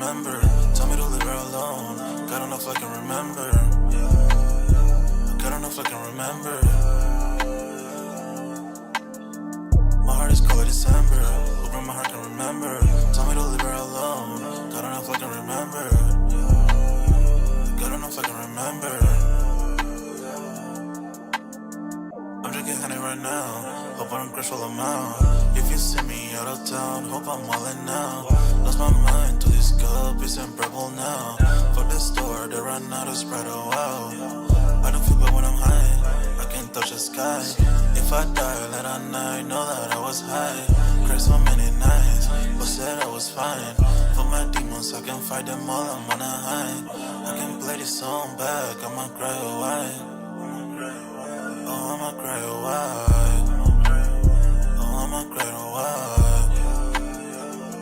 remember. Tell me to leave her alone. God don't know if I can remember. God don't know if I can remember. My heart is cold like December. Open my heart can remember. Tell me to leave her alone. God don't know if I can remember. God don't know if I can remember. I'm drinking honey right now. Hope I don't crush all amount. If you see me out of town, hope I'm wildin' now. Lost my mind to these guppies and purple now. Fuck the store, they run out of Sprite, oh wow. I don't feel bad when I'm high, I can't touch the sky. If I die late at night, know that I was high. Cried so many nights, but said I was fine. For my demons, I can fight them all, I'm on a high. I can play this song back, I'ma cry a while. Oh, I'ma cry a while. Oh, I'ma cry a while.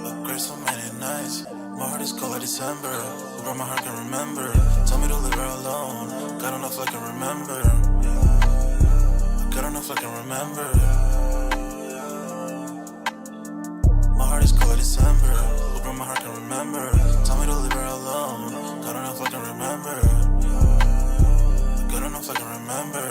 I cried so many nights. My heart is cold like December. Where my heart can remember. Tell me to leave her alone. God don't know if I can remember. God don't know if I can remember. My heart is cold like December. Where my heart can remember. Tell me to leave her alone. God don't know if I can remember. God don't know if I can remember.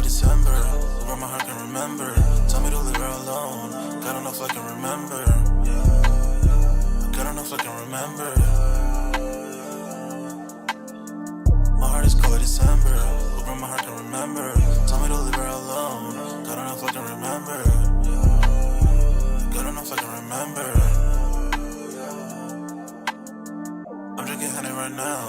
December, where my heart can remember. Tell me to leave her alone. God don't know if I can remember. God don't know if I can remember. My heart is cold like December, where my heart can remember. Tell me to leave her alone. God don't know if I can remember. God don't know if I can remember. I'm drinking honey right now.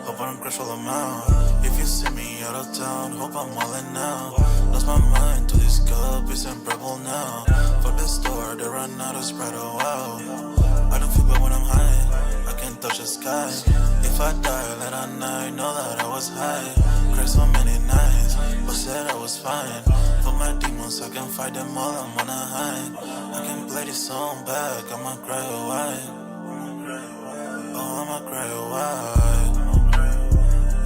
Hope I don't crush all amount. If you see me out of town, hope I'm wildin' now. Lost my mind to these guppies and purple now. Fuck the store, they run out of Sprite, oh wow. I don't feel bad when I'm high, I can't touch the sky. If I die late at night, know that I was high. Cried so many nights, but said I was fine. For my demons, I can fight them all, I'm on a high. I can play this song back, I'ma cry a while. Oh, I'ma cry a while.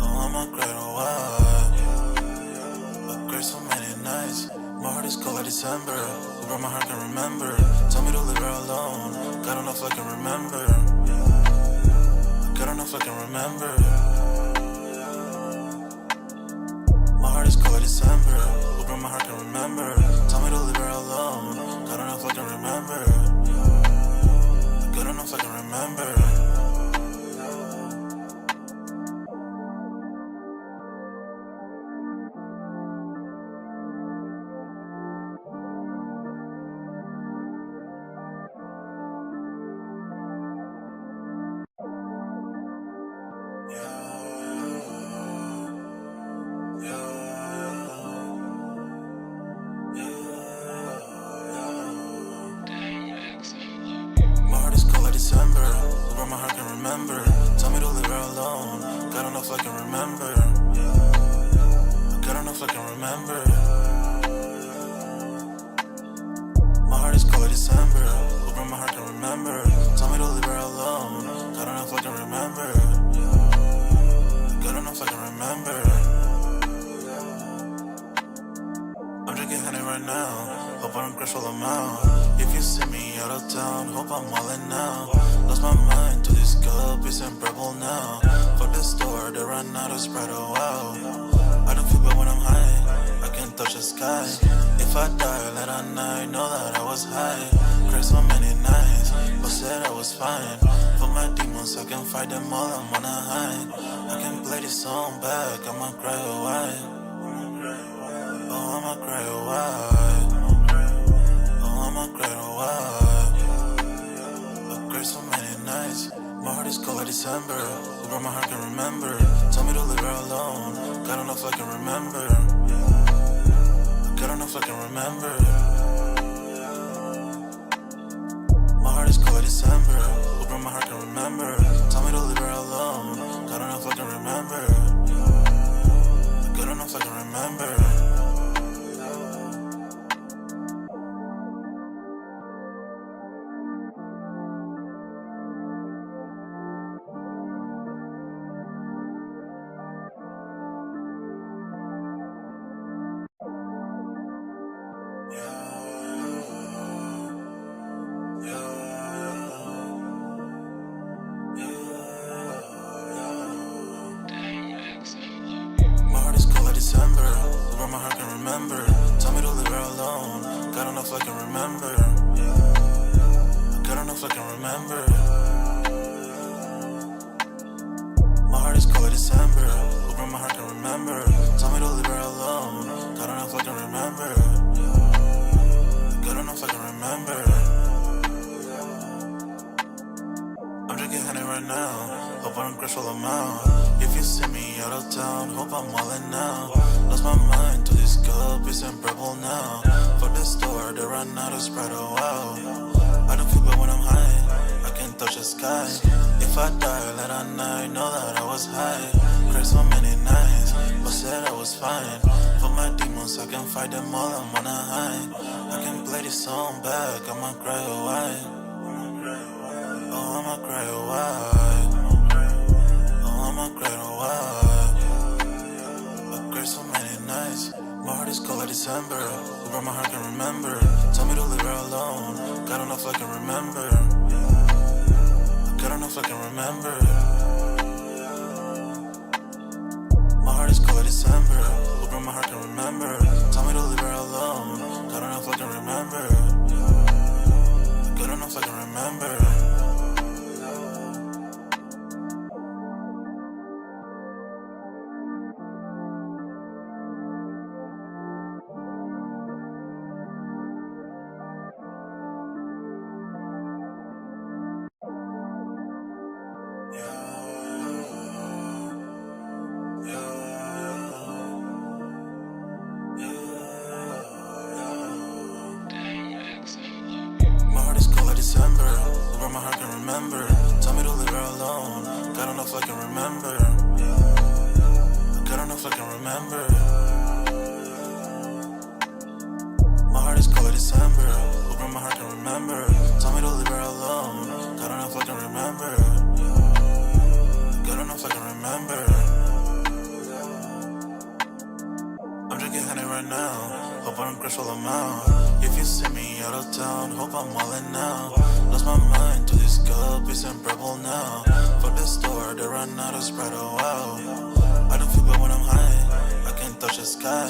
Oh, I'ma cry a while. I cried so many nights. My heart is cold like December. Where my heart can remember. Tell me to leave her alone. God don't know if I can remember. God don't know if I can remember. My heart is cold like December. Where my heart can remember. Tell me to leave her alone. God don't know if I can remember. God don't know if I can remember. December, where my heart can remember. Tell me to leave her alone. God don't know if I can remember. God don't know if I can remember. My heart is cold like December, where my heart can remember. Tell me to leave her alone. God don't know if I can remember. God don't know if I can remember. I'm drinking honey right now. Hope I don't crush all amount. If you see me out of town, hope I'm wildin' now. Lost my mind to these guppies and purple now. Fuck the store, they run out of Sprite, oh wow. I don't feel bad when I'm high, I can't touch the sky. If I die late at night, know that I was high. Cried so many nights, but said I was fine. For my demons, I can fight them all, I'm on a high. I can play this song back, I'ma cry a while. Oh, I'ma cry a while. Oh, I'ma cry a while. I cried so many nights. My heart is cold like December. Where my heart can remember. Tell me to leave her alone. God don't know if I can remember. God don't know if I can remember. My heart is cold like December. Where my heart can remember. Tell me to leave her alone. God don't know if I can remember. God don't know if I can remember. My heart is cold like December, where my heart can remember. Tell me to leave her alone. God don't know if I can remember. God don't know if I can remember. My heart is cold like December, where my heart can remember. Tell me to leave her alone. God don't know if I can remember. God don't know if I can remember. I'm drinking honey right now, hope I don't crash all amount. If you see me out of town, hope I'm wildin' now. Lost my mind to this guppies and purple now. Fuck the store, they run out of Sprite, oh wow. I don't feel bad when I'm high, I can't touch the sky. If I die late at night, know that I was high. Cried so many nights, but said I was fine. For my demons, I can fight them all, I'm on a high. I can play this song back, I'ma cry a while. Oh, I'ma cry a while. Oh, I'ma cry a while. I cried so many nights. My heart is cold like December, where my heart can remember. Tell me to leave her alone. God don't know if I can remember. God don't know if I can remember. My heart is cold like December, where my heart can remember. Tell me to leave her alone. God don't know if I can remember. God don't know if I can remember. December, where my heart can remember. Tell me to leave her alone. God don't know if I can remember. God don't know if I can remember. My heart is cold like December, where my heart can remember. Tell me to leave her alone. God don't know if I can remember. God don't know if I can remember. I'm drinking honey right now, hope I don't crash all amount. If you see me out of town, hope I'm wildin' now. Lost my mind to these guppies and purple now. Fuck the store, they run out of Sprite, oh wow. I don't feel bad when I'm high, I can't touch the sky.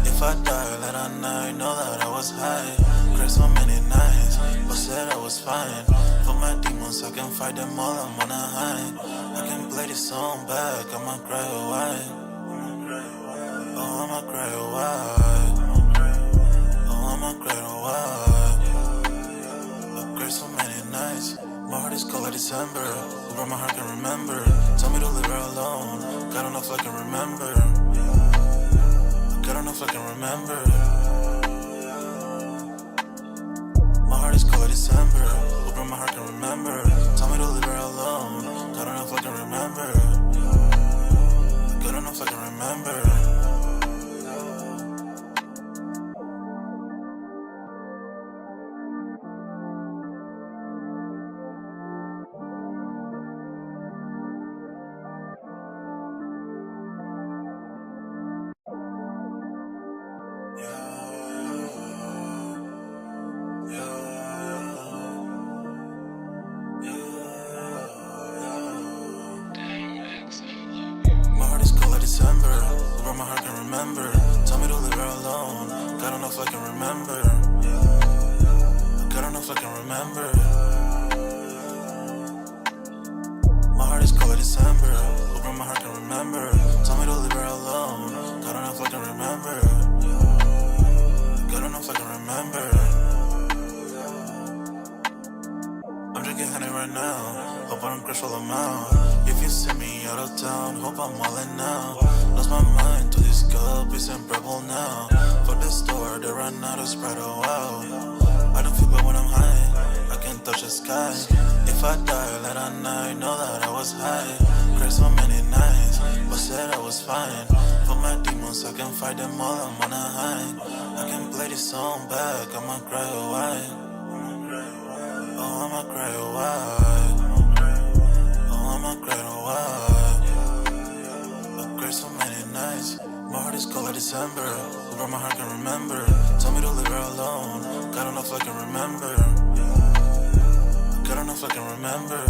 If I die late at night, know that I was high. Cried so many nights, but said I was fine. For my demons, I can fight them all, I'm on a high. I can play this song back, I'ma cry a while. Oh, I'ma cry a while. Oh, I'ma cry a while. I cried so many nights. My heart is cold like December, where my heart can remember. Tell me to leave her alone. God don't know if I can remember. God don't know if I can remember. My heart is cold like December, where my heart can remember. Tell me to leave her alone. God don't know if I can remember. God don't know if I can remember. December, where my heart can remember. Tell me to leave her alone. God don't know if I can remember. God don't know if I can remember. My heart is cold like December, where my heart can remember. Tell me to leave her alone. God don't know if I can remember. God don't know if I can remember. I'm drinking honey right now, hope I don't crash all amount. If you see me out of town, hope I'm wildin' now. Lost my mind to these guppies and purple now. Fuck the store, they run out of Sprite, oh wow. I don't feel bad when I'm high, I can't touch the sky. If I die late at night, know that I was high. Cried so many nights, but said I was fine. For my demons, I can fight them all, I'm on a high. I can play this song back, I'ma cry a while. Oh, I'ma cry a while. Oh, I'ma cry a while. I cried so many nights. My heart is cold like December. Who brought my heart can remember. Tell me to leave her alone. God enough I can remember. God enough I can remember.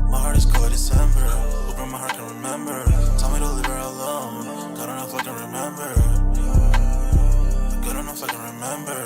My heart is cold like December. Who brought my heart can remember. Tell me to leave her alone. God enough I can remember. God enough I can remember.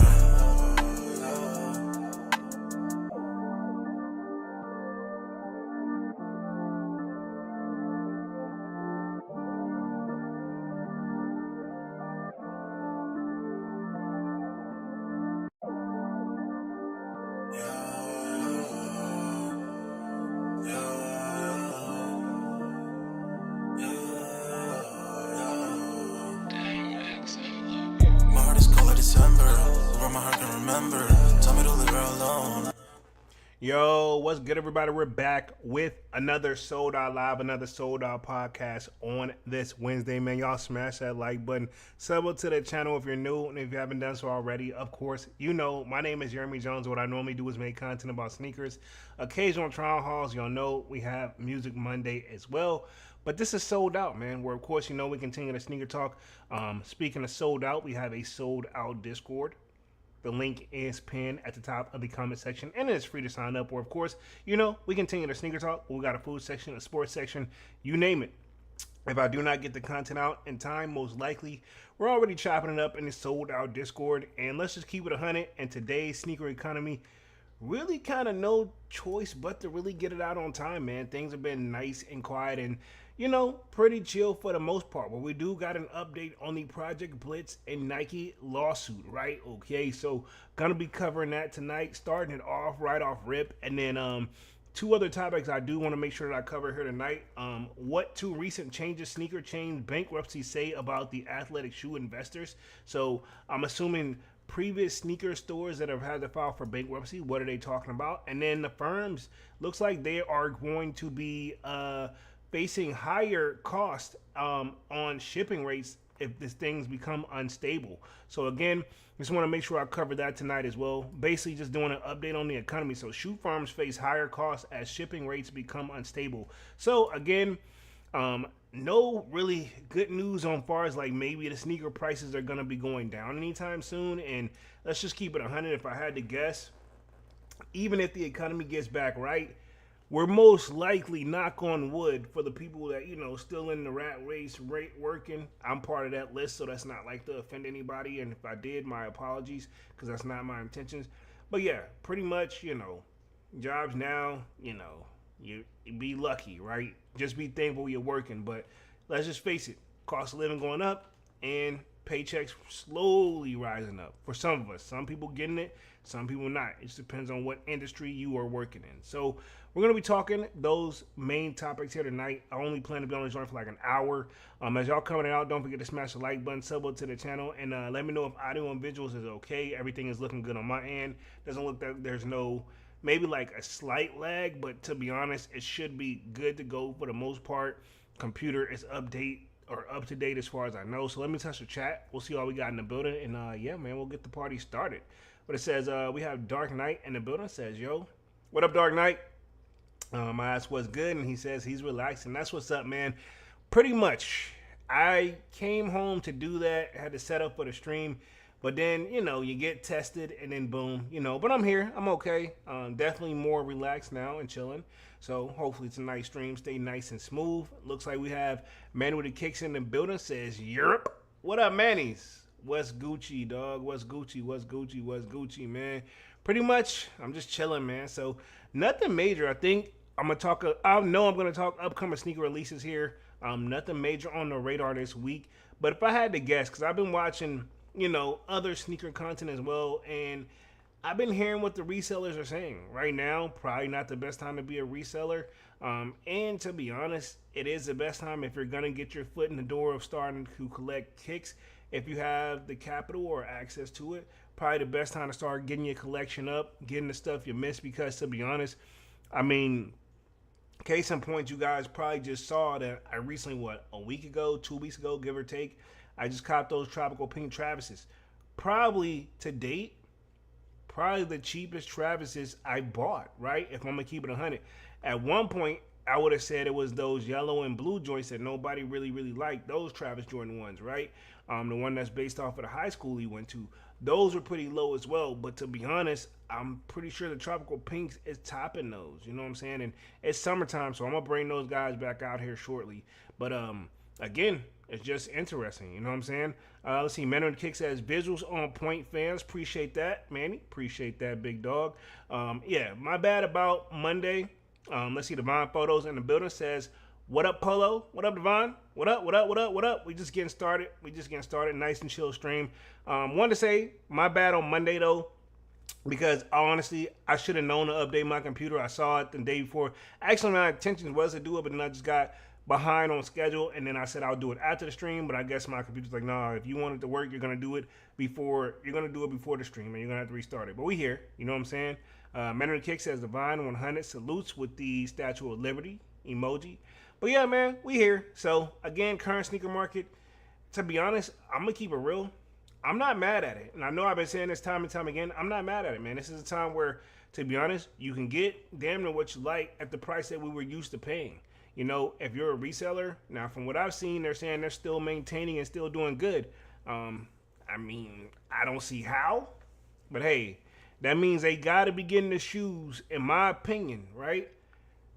Yo, what's good, everybody? We're back with another Sold Out Live, another Sold Out podcast on this Wednesday, man. Y'all smash that like button. Sub up to the channel if you're new, and if you haven't done so already, of course, you know, my name is Jeremy Jones. What I normally do is make content about sneakers, occasional trial hauls. Y'all know we have Music Monday as well. But this is Sold Out, man, where, of course, you know, we continue the sneaker talk. Speaking of Sold Out, we have a Sold Out Discord. The link is pinned at the top of the comment section, and it's free to sign up. Or, of course, you know, we continue the sneaker talk. We got a food section, a sports section, you name it. If I do not get the content out in time, most likely, we're already chopping it up in the Sold Out Discord. And let's just keep it 100. And today's sneaker economy, really kind of no choice but to really get it out on time, man. Things have been nice and quiet and, you know, pretty chill for the most part. But we do got an update on the Project Blitz and Nike lawsuit, right? Okay, so gonna be covering that tonight, starting it off right off rip. And then two other topics I do want to make sure that I cover here tonight. What two recent changes sneaker chain bankruptcy say about the athletic shoe investors. So I'm assuming previous sneaker stores that have had to file for bankruptcy, what are they talking about? And then the firms, looks like they are going to be facing higher costs on shipping rates if these things become unstable. So again, just want to make sure I cover that tonight as well. Basically just doing an update on the economy. So shoe firms face higher costs as shipping rates become unstable. So again, no really good news on far as like maybe the sneaker prices are going to be going down anytime soon. And let's just keep it 100. If I had to guess, even if the economy gets back right, we're most likely, knock on wood, for the people that, you know, still in the rat race, working. I'm part of that list, so that's not like to offend anybody. And if I did, my apologies, because that's not my intentions. But yeah, pretty much, you know, jobs now, you know, you be lucky, right? Just be thankful you're working. But let's just face it, cost of living going up and paychecks slowly rising up for some of us. Some people getting it, some people not. It just depends on what industry you are working in. So we're going to be talking those main topics here tonight. I only plan to be on the joint for like an hour. As y'all coming out, don't forget to smash the like button, sub up to the channel, and let me know if audio and visuals is okay. Everything is looking good on my end. Doesn't look that there's no, maybe like a slight lag, but to be honest, it should be good to go for the most part. Computer is up to date as far as I know. So let me touch the chat. We'll see all we got in the building. And yeah, man, we'll get the party started. But it says we have Dark Knight in the building. It says, yo, what up, Dark Knight? I asked what's good, and he says he's relaxing. That's what's up, man. Pretty much. I came home to do that. Had to set up for the stream. But then, you know, you get tested, and then boom, you know. But I'm here. I'm okay. Definitely more relaxed now and chilling. So hopefully tonight's stream stay nice and smooth. Looks like we have Manny with the Kicks in the building. Says, Europe. What up, Manny's? What's Gucci, dog? What's Gucci? What's Gucci? What's Gucci, man? Pretty much, I'm just chilling, man. So nothing major. I think I'm going to talk. I know I'm going to talk upcoming sneaker releases here. Nothing major on the radar this week. But if I had to guess, because I've been watching, you know, other sneaker content as well, and I've been hearing what the resellers are saying. Right now, probably not the best time to be a reseller. And to be honest, it is the best time if you're going to get your foot in the door of starting to collect kicks. If you have the capital or access to it, probably the best time to start getting your collection up, getting the stuff you missed. Because to be honest, I mean, Case in point, you guys probably just saw that I recently, a week ago, 2 weeks ago, give or take, I just copped those tropical pink Travises. Probably to date, probably the cheapest Travises I bought, right? If I'm gonna keep it 100. At one point, I would have said it was those yellow and blue joints that nobody really liked. Those Travis Jordan ones, right? The one that's based off of the high school he went to. Those were pretty low as well. But to be honest, I'm pretty sure the tropical pinks is topping those. You know what I'm saying? And it's summertime, so I'm gonna bring those guys back out here shortly. But again, it's just interesting. You know what I'm saying? Let's see. Man on the Kick says visuals on point. Fans appreciate that, Manny. Appreciate that, big dog. Yeah, my bad about Monday. Let's see. Devon Photos in the building says, "What up, Polo? What up, Devon? What up? What up? What up? What up? We just getting started. Nice and chill stream. Wanted to say my bad on Monday though, because honestly, I should have known to update my computer. I saw it the day before. Actually, my intention was to do it, but then I just got behind on schedule, and then I said I'll do it after the stream. But I guess my computer's like, nah, if you want it to work, you're gonna do it before the stream, and you're gonna have to restart it. But we here, you know what I'm saying? Man of the Kick says Divine 100 salutes with the Statue of Liberty emoji. But yeah, man, we here. So again, current sneaker market. To be honest, I'm gonna keep it real. I'm not mad at it, and I know I've been saying this time and time again. I'm not mad at it, man. This is a time where, to be honest, you can get damn near what you like at the price that we were used to paying. You know, if you're a reseller, now from what I've seen, they're saying they're still maintaining and still doing good. I mean, I don't see how, but hey, that means they got to be getting the shoes, in my opinion, right?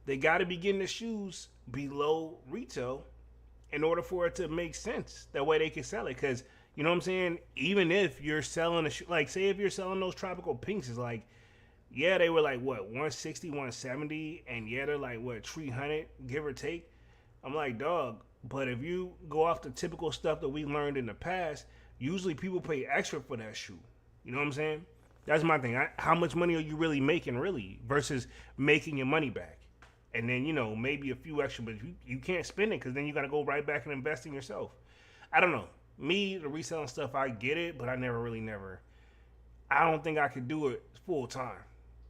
They got to be getting the shoes below retail in order for it to make sense. That way they can sell it. Because, you know what I'm saying? Even if you're selling a shoe, like say if you're selling those tropical pinks, it's like, yeah, they were like, what, 160, 170, and yeah, they're like, what, 300, give or take. I'm like, dog, but if you go off the typical stuff that we learned in the past, usually people pay extra for that shoe. You know what I'm saying? That's my thing. How much money are you really making, really, versus making your money back? And then, you know, maybe a few extra, but you can't spend it because then you got to go right back and invest in yourself. I don't know. Me, the reselling stuff, I get it, but I never. I don't think I could do it full time.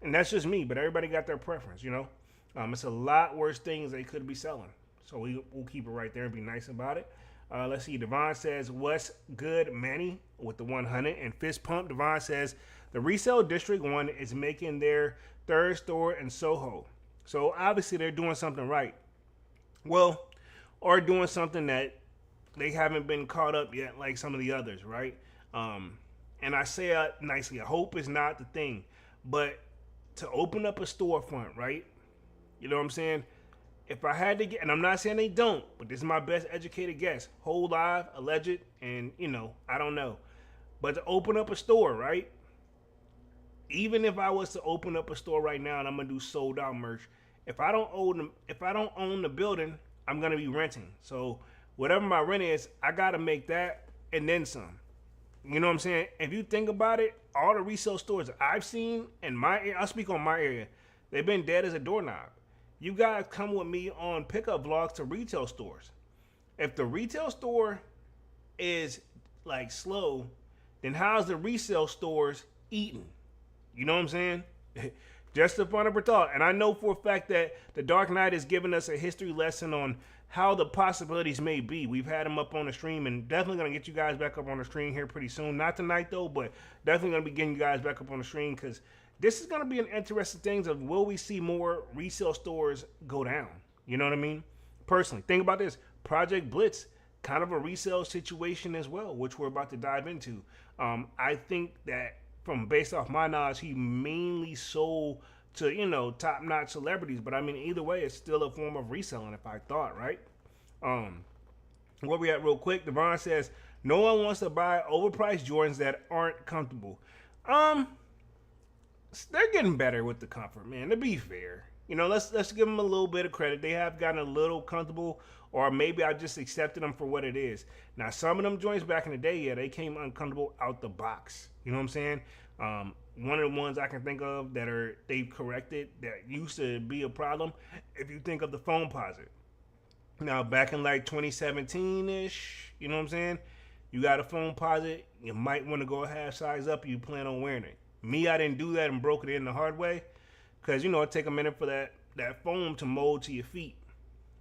And that's just me, but everybody got their preference, you know? It's a lot worse things they could be selling. So we'll keep it right there and be nice about it. Let's see. Devon says, what's good, Manny, with the 100. And Fist Pump, Devon says, the Resale District 1 is making their third store in Soho. So obviously they're doing something right. Well, or doing something that they haven't been caught up yet like some of the others, right? And I say it nicely. I hope is not the thing. But to open up a storefront, right? You know what I'm saying? If I had to get, and I'm not saying they don't, but this is my best educated guess. Whole Live, alleged, and you know, I don't know. But to open up a store, right? Even if I was to open up a store right now and I'm gonna do sold out merch, if I don't own the building, I'm gonna be renting. So whatever my rent is, I gotta make that and then some. You know what I'm saying? If you think about it, all the resale stores I've seen in my area, I'll speak on my area, they've been dead as a doorknob. You guys come with me on pickup vlogs to retail stores. If the retail store is like slow, then how's the resale stores eating? You know what I'm saying? Just a fun of thought. And I know for a fact that the Dark Knight is giving us a history lesson on how the possibilities may be. We've had him up on the stream and definitely going to get you guys back up on the stream here pretty soon. Not tonight though, but definitely going to be getting you guys back up on the stream because this is going to be an interesting thing of will we see more resale stores go down? You know what I mean? Personally, think about this. Project Blitz, kind of a resale situation as well, which we're about to dive into. I think that from based off my knowledge, he mainly sold to, you know, top-notch celebrities. But I mean, either way, it's still a form of reselling if I thought, right? Where we at real quick, Devon says, no one wants to buy overpriced Jordans that aren't comfortable. They're getting better with the comfort, man. To be fair, you know, let's give them a little bit of credit. They have gotten a little comfortable, or maybe I just accepted them for what it is. Now, some of them joints back in the day, yeah, they came uncomfortable out the box. You know what I'm saying? One of the ones I can think of that they've corrected that used to be a problem. If you think of the foam posit. Now, back in like 2017-ish, you know what I'm saying? You got a foam posit, you might want to go a half size up. You plan on wearing it. Me, I didn't do that and broke it in the hard way because, you know, it take a minute for that that foam to mold to your feet.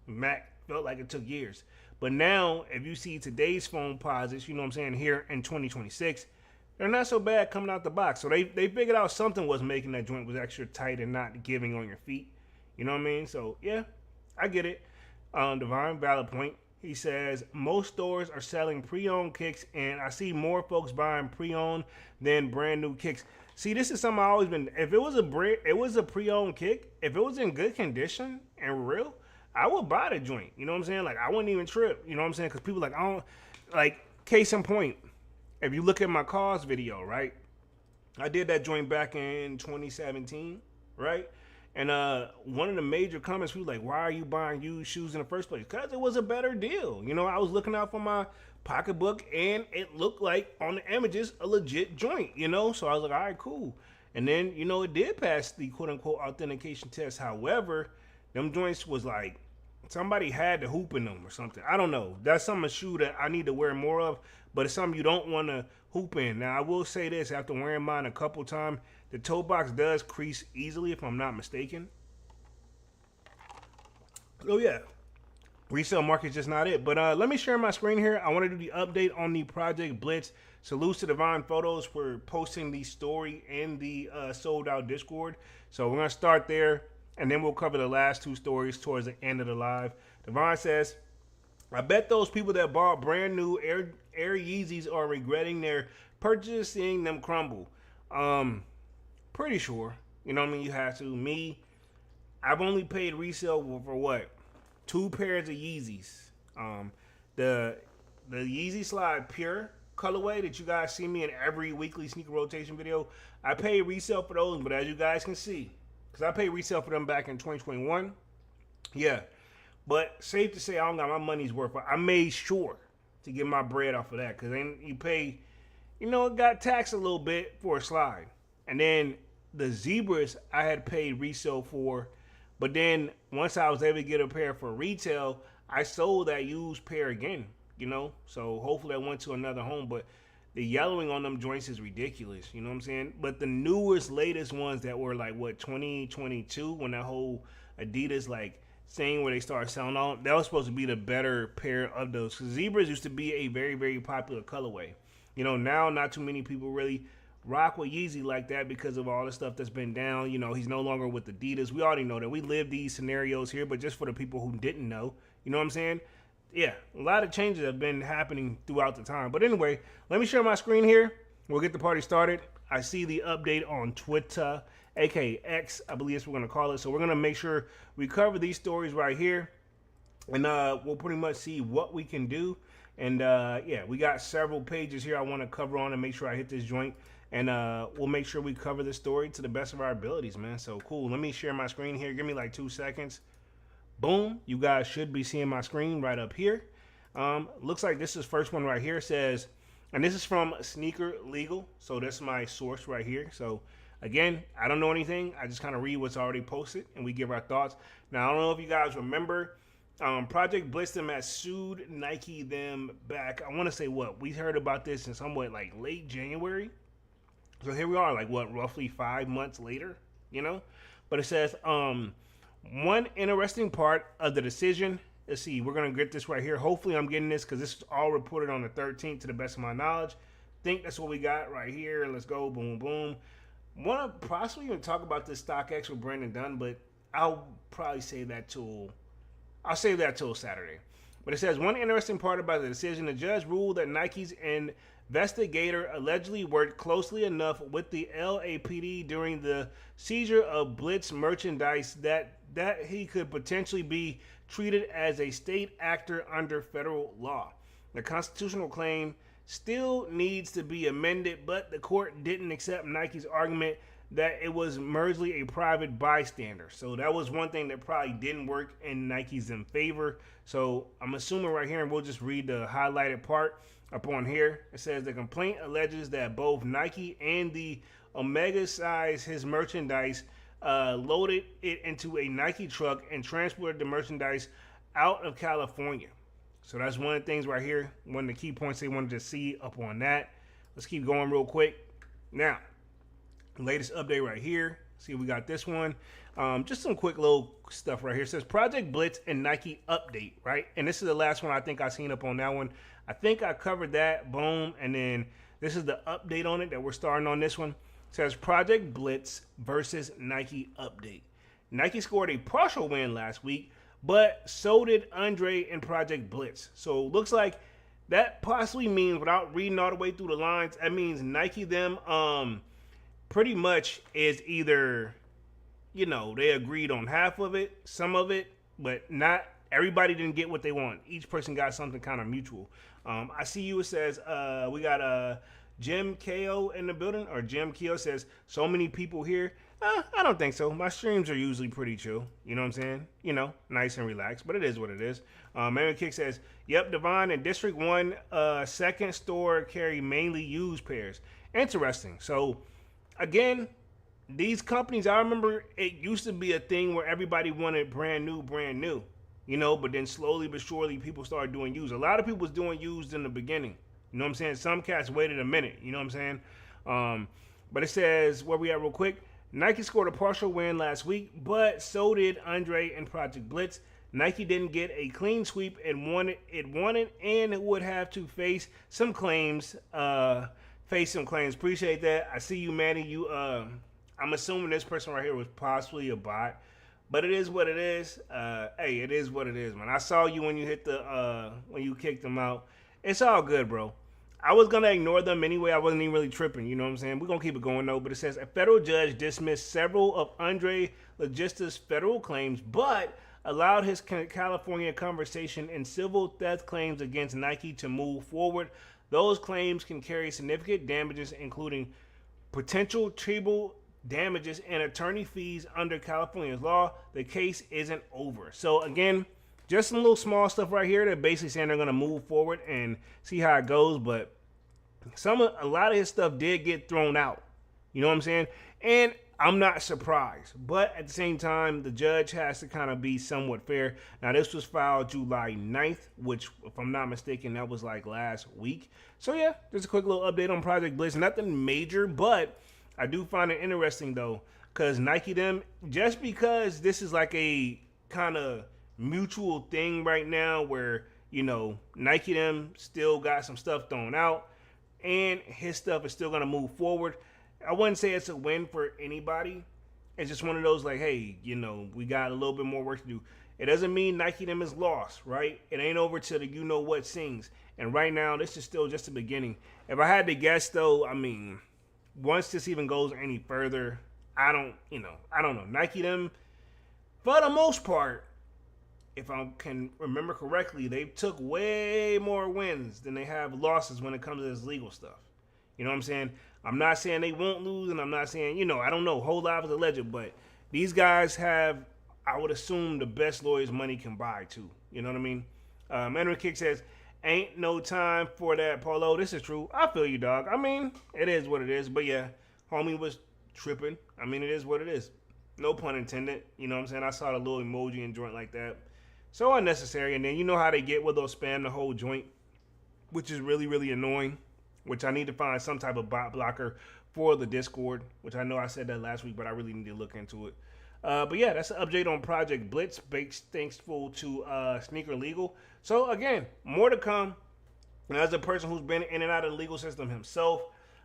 Mac felt like it took years. But now, if you see today's foam posits, you know what I'm saying, here in 2026, they're not so bad coming out the box. So they figured out something was making that joint was extra tight and not giving on your feet. You know what I mean? So, yeah, I get it. Divine, valid point. He says, most stores are selling pre-owned kicks, and I see more folks buying pre-owned than brand new kicks. See, this is something I always been, if it was a pre-owned kick, if it was in good condition and real, I would buy the joint. You know what I'm saying? Like, I wouldn't even trip. You know what I'm saying? Because people like, I don't, like, case in point, if you look at my cars video, right? I did that joint back in 2017, right? And one of the major comments, we were like, why are you buying used shoes in the first place? Because it was a better deal. You know, I was looking out for my pocketbook, and it looked like, on the images, a legit joint, you know? So I was like, all right, cool. And then, you know, it did pass the quote-unquote authentication test. However, them joints was like, somebody had the hoop in them or something. I don't know. That's some shoe that I need to wear more of, but it's something you don't want to hoop in. Now, I will say this, after wearing mine a couple times, the toe box does crease easily, if I'm not mistaken. Oh, yeah. Resale market's just not it. But let me share my screen here. I want to do the update on the Project Blitz. Salutes to Divine Photos for posting the story in the sold out Discord. So we're going to start there, and then we'll cover the last two stories towards the end of the live. Divine says, I bet those people that bought brand new Air Yeezys are regretting their purchase, seeing them crumble. Pretty sure. You know what I mean? You have to. Me, I've only paid resale for what? 2 pairs of Yeezys. The Yeezy Slide Pure colorway that you guys see me in every weekly sneaker rotation video, I paid resale for those, but as you guys can see, because I paid resale for them back in 2021, yeah. But safe to say, I don't got my money's worth. I made sure to get my bread off of that, because then you pay, you know, it got taxed a little bit for a slide. And then the Zebras I had paid resale for, but then once I was able to get a pair for retail, I sold that used pair again, you know? So hopefully I went to another home, but the yellowing on them joints is ridiculous, you know what I'm saying? But the newest, latest ones that were like, what, 2022, when that whole Adidas, like, thing where they started selling on, that was supposed to be the better pair of those. Because Zebras used to be a very, very popular colorway. You know, now not too many people really rock with Yeezy like that because of all the stuff that's been down. You know, he's no longer with Adidas. We already know that. We live these scenarios here, but just for the people who didn't know, you know what I'm saying? Yeah, a lot of changes have been happening throughout the time. But anyway, let me share my screen here. We'll get the party started. I see the update on Twitter, aka X, I believe that's what we're going to call it. So we're going to make sure we cover these stories right here. And we'll pretty much see what we can do. And yeah, we got several pages here I want to cover on and make sure I hit this joint. And we'll make sure we cover the story to the best of our abilities, man. So cool. Let me share my screen here. Give me like 2 seconds. Boom. You guys should be seeing my screen right up here. Looks like this is first one right here. It says, and this is from Sneaker Legal. So that's my source right here. So again, I don't know anything. I just kind of read what's already posted and we give our thoughts. Now, I don't know if you guys remember, Project Blitz them had sued Nike them back. I want to say what? We heard about this in somewhat like late January. So here we are, like what, roughly 5 months later, you know? But it says, one interesting part of the decision, let's see, we're going to get this right here. Hopefully I'm getting this because this is all reported on the 13th to the best of my knowledge. Think that's what we got right here. Let's go, boom, boom. Want to possibly even talk about this StockX with Brandon Dunn, but I'll probably save that till Saturday. But it says, one interesting part about the decision, the judge ruled that Nike's investigator allegedly worked closely enough with the LAPD during the seizure of Blitz merchandise that he could potentially be treated as a state actor under federal law. The constitutional claim still needs to be amended, but the court didn't accept Nike's argument that it was merely a private bystander. So that was one thing that probably didn't work in Nike's in favor. So I'm assuming right here, and we'll just read the highlighted part up on here. It says the complaint alleges that both Nike and the Omega size his merchandise, loaded it into a Nike truck and transported the merchandise out of California. So that's one of the things right here. One of the key points they wanted to see up on that. Let's keep going real quick. Now, latest update right here See, we got this one. Just some quick little stuff right here. It says Project Blitz and Nike update, right? And this is the last one I think I seen up on that one. I think I covered that. Boom. And then this is the update on it that we're starting on this one. It says Project Blitz versus Nike update. Nike scored a partial win last week, but so did Andre in Project Blitz. So it looks like that possibly means, without reading all the way through the lines, that means Nike them pretty much is either, they agreed on half of it, some of it, but not everybody didn't get what they want. Each person got something kind of mutual. I see you, it says, we got Jim Ko in the building, or Jim Ko says, so many people here. I don't think so. My streams are usually pretty chill. You know what I'm saying? Nice and relaxed, but it is what it is. Mary Kick says, yep, Devon and District 1 second store carry mainly used pairs. Interesting. So, again, these companies, I remember it used to be a thing where everybody wanted brand new, but then slowly but surely people started doing used. A lot of people was doing used in the beginning. You know what I'm saying? Some cats waited a minute. You know what I'm saying? But it says, where we at real quick, Nike scored a partial win last week, but so did Andre and Project Blitz. Nike didn't get a clean sweep and wanted and it would have to face some claims. Appreciate that. I see you, Manny. I'm assuming this person right here was possibly a bot, but it is what it is. Hey, it is what it is, man. I saw you when you hit when you kicked them out. It's all good, bro. I was going to ignore them anyway. I wasn't even really tripping. You know what I'm saying? We're going to keep it going, though. But it says, a federal judge dismissed several of Andre Logista's federal claims, but allowed his California conversation and civil theft claims against Nike to move forward. Those claims can carry significant damages, including potential treble damages and attorney fees under California's law. The case isn't over. So, again, just some little small stuff right here that basically saying they're going to move forward and see how it goes. But a lot of his stuff did get thrown out. You know what I'm saying? And I'm not surprised. But at the same time, the judge has to kind of be somewhat fair. Now, this was filed July 9th, which, if I'm not mistaken, that was like last week. So, yeah, just a quick little update on Project Blitz. Nothing major, but I do find it interesting, though, because Nike them, just because this is like a kind of mutual thing right now where, Nike them still got some stuff thrown out and his stuff is still going to move forward. I wouldn't say it's a win for anybody. It's just one of those like, hey, we got a little bit more work to do. It doesn't mean Nike them is lost, right? It ain't over till the what sings. And right now, this is still just the beginning. If I had to guess, though, once this even goes any further, I don't know. Nike them, for the most part, if I can remember correctly, they took way more wins than they have losses when it comes to this legal stuff. You know what I'm saying? I'm not saying they won't lose, and I'm not saying, I don't know, whole lot is a legend, but these guys have, I would assume, the best lawyers money can buy, too. You know what I mean? Henry Kick says, ain't no time for that, Polo. This is true. I feel you, dog. It is what it is, but yeah, homie was tripping. It is what it is. No pun intended. You know what I'm saying? I saw the little emoji and joint like that. So unnecessary. And then you know how they get where they'll spam the whole joint, which is really, really annoying, which I need to find some type of bot blocker for the Discord, which I know I said that last week, but I really need to look into it. But yeah, that's an update on Project Blitz, thankful to Sneaker Legal. So again, more to come. And as a person who's been in and out of the legal system himself,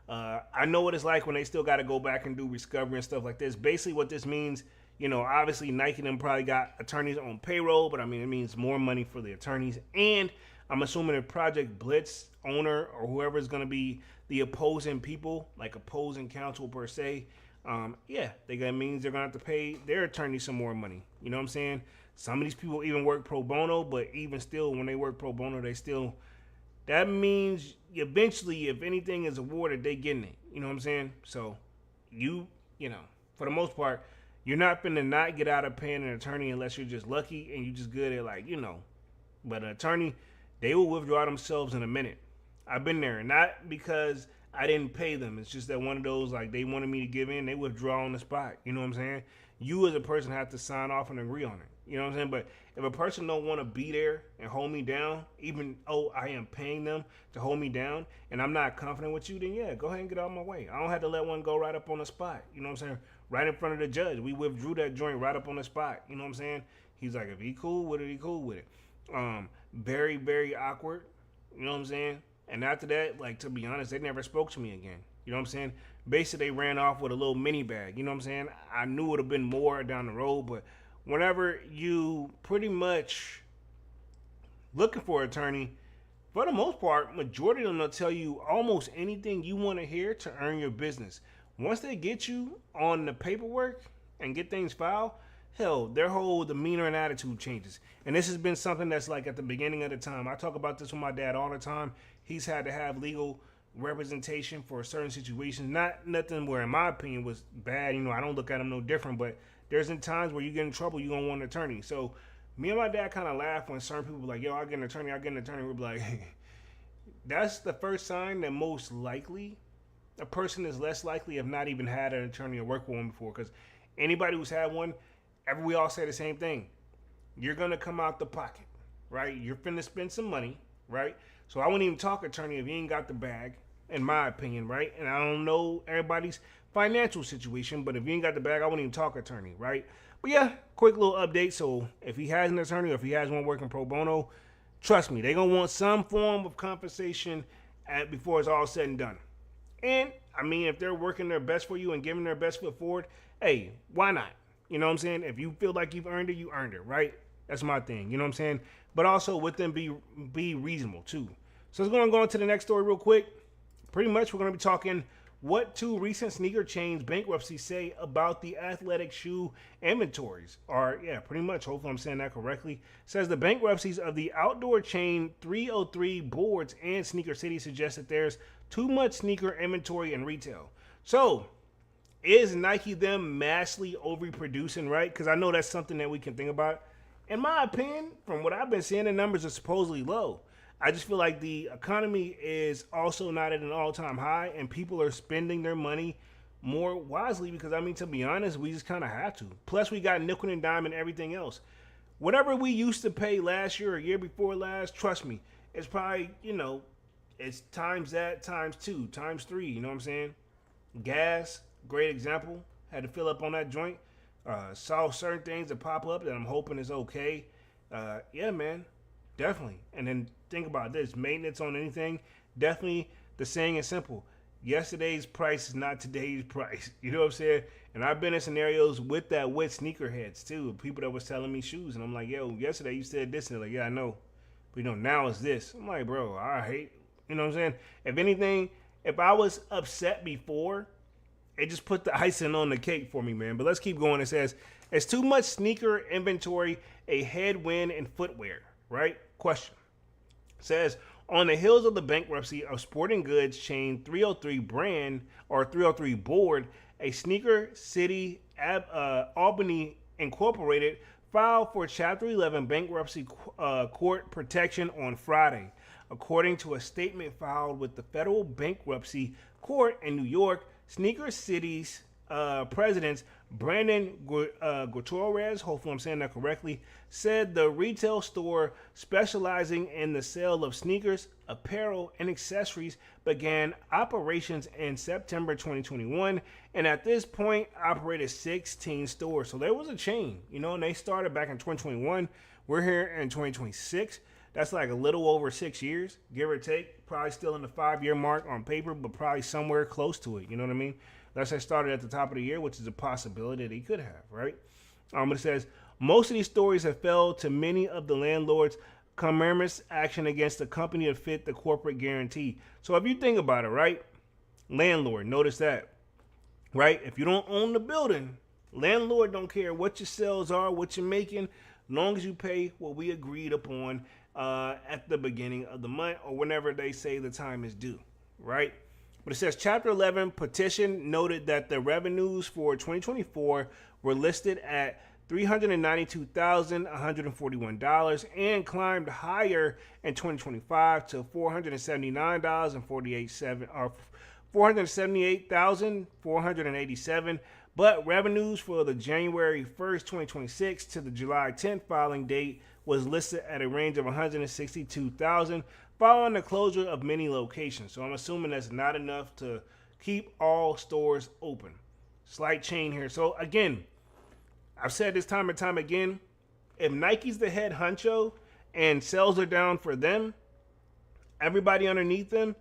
I know what it's like when they still got to go back and do discovery and stuff like this. Basically what this means, obviously Nike them probably got attorneys on payroll, but it means more money for the attorneys. And I'm assuming the Project Blitz owner or whoever is going to be the opposing people, like opposing counsel per se, that means they're going to have to pay their attorney some more money. You know what I'm saying? Some of these people even work pro bono, but even still, when they work pro bono, that means eventually, if anything is awarded, they getting it. You know what I'm saying? So, for the most part, you're not finna not get out of paying an attorney unless you're just lucky and you're just good at But an attorney, they will withdraw themselves in a minute. I've been there, not because I didn't pay them. It's just that one of those, they wanted me to give in, they withdraw on the spot. You know what I'm saying? You as a person have to sign off and agree on it. You know what I'm saying? But if a person don't want to be there and hold me down, even I am paying them to hold me down, and I'm not confident with you, then yeah, go ahead and get out of my way. I don't have to let one go right up on the spot. You know what I'm saying? right in front of the judge. We withdrew that joint right up on the spot. You know what I'm saying? He's like, if he cool with it, he cool with it. Very, very awkward. You know what I'm saying? And after that, like, to be honest, they never spoke to me again. You know what I'm saying? Basically, they ran off with a little mini bag. You know what I'm saying? I knew it would have been more down the road, but whenever you pretty much looking for an attorney, for the most part, majority of them will tell you almost anything you want to hear to earn your business. Once they get you on the paperwork and get things filed, hell, their whole demeanor and attitude changes. And this has been something that's like at the beginning of the time. I talk about this with my dad all the time. He's had to have legal representation for certain situations. Not nothing where, in my opinion, was bad. You know, I don't look at them no different, but there's in times where you get in trouble, you're going to want an attorney. So me and my dad kind of laugh when certain people be like, yo, I'll get an attorney. We'll be like, that's the first sign that most likely a person is less likely if not even had an attorney or worked with one before. Because anybody who's had one, we all say the same thing. You're going to come out the pocket, right? You're finna spend some money, right? So I wouldn't even talk attorney if you ain't got the bag, in my opinion, right? And I don't know everybody's financial situation, but if you ain't got the bag, I wouldn't even talk attorney, right? But yeah, quick little update. So if he has an attorney or if he has one working pro bono, trust me, they're going to want some form of compensation before it's all said and done. And, I mean, if they're working their best for you and giving their best foot forward, hey, why not? You know what I'm saying? If you feel like you've earned it, you earned it, right? That's my thing. You know what I'm saying? But also with them be reasonable, too. So let's go on to the next story real quick. Pretty much we're going to be talking what two recent sneaker chains bankruptcies say about the athletic shoe inventories. Or, yeah, pretty much. Hopefully I'm saying that correctly. It says the bankruptcies of the outdoor chain 303 Boards and Sneaker City suggest that there's too much sneaker inventory in retail. So, is Nike them massively overproducing, right? Because I know that's something that we can think about. In my opinion, from what I've been seeing, the numbers are supposedly low. I just feel like the economy is also not at an all-time high, and people are spending their money more wisely because, I mean, to be honest, we just kind of have to. Plus, we got nickel and dime and everything else. Whatever we used to pay last year or year before last, trust me, it's probably, you know, it's times that, times two, times three, you know what I'm saying? Gas, great example. Had to fill up on that joint. Saw certain things that pop up that I'm hoping is okay. Yeah, man. Definitely. And then think about this. Maintenance on anything, definitely the saying is simple. Yesterday's price is not today's price. You know what I'm saying? And I've been in scenarios with that with sneakerheads too. People that was telling me shoes. And I'm like, yo, yesterday you said this. And they're like, yeah, I know. But, you know, now it's this. I'm like, bro, I hate. You know what I'm saying? If anything, if I was upset before, it just put the icing on the cake for me, man. But let's keep going. It says, it's too much sneaker inventory, a headwind in footwear, right? Question. It says, on the heels of the bankruptcy of sporting goods chain 303 brand or 303 board, a Sneaker City Albany Incorporated filed for Chapter 11 bankruptcy court protection on Friday. According to a statement filed with the federal bankruptcy court in New York, Sneaker City's president Brandon Gutierrez, hopefully I'm saying that correctly, said the retail store specializing in the sale of sneakers, apparel, and accessories began operations in September 2021, and at this point operated 16 stores. So there was a chain, you know, and they started back in 2021. We're here in 2026. That's like a little over 6 years, give or take. Probably still in the 5-year mark on paper, but probably somewhere close to it. You know what I mean? Let's say started at the top of the year, which is a possibility that he could have, right? It says, most of these stories have failed to many of the landlords' commercial action against the company to fit the corporate guarantee. So if you think about it, right? Landlord, notice that, right? If you don't own the building, landlord don't care what your sales are, what you're making, long as you pay what we agreed upon at the beginning of the month or whenever they say the time is due, right? But it says Chapter 11 petition noted that the revenues for 2024 were listed at $392,141 and climbed higher in 2025 to $478,487. But revenues for the January 1st, 2026 to the July 10th filing date was listed at a range of $162,000 following the closure of many locations. So I'm assuming that's not enough to keep all stores open. Slight chain here. So again, I've said this time and time again, if Nike's the head honcho and sales are down for them, everybody underneath them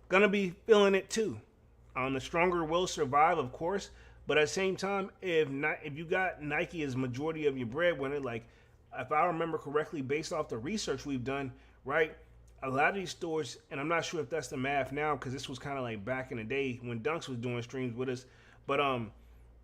gonna be feeling it too. The stronger will survive, of course, but at the same time, if you got Nike as majority of your breadwinner, like if I remember correctly, based off the research we've done, right, a lot of these stores, and I'm not sure if that's the math now because this was kind of like back in the day when Dunks was doing streams with us, but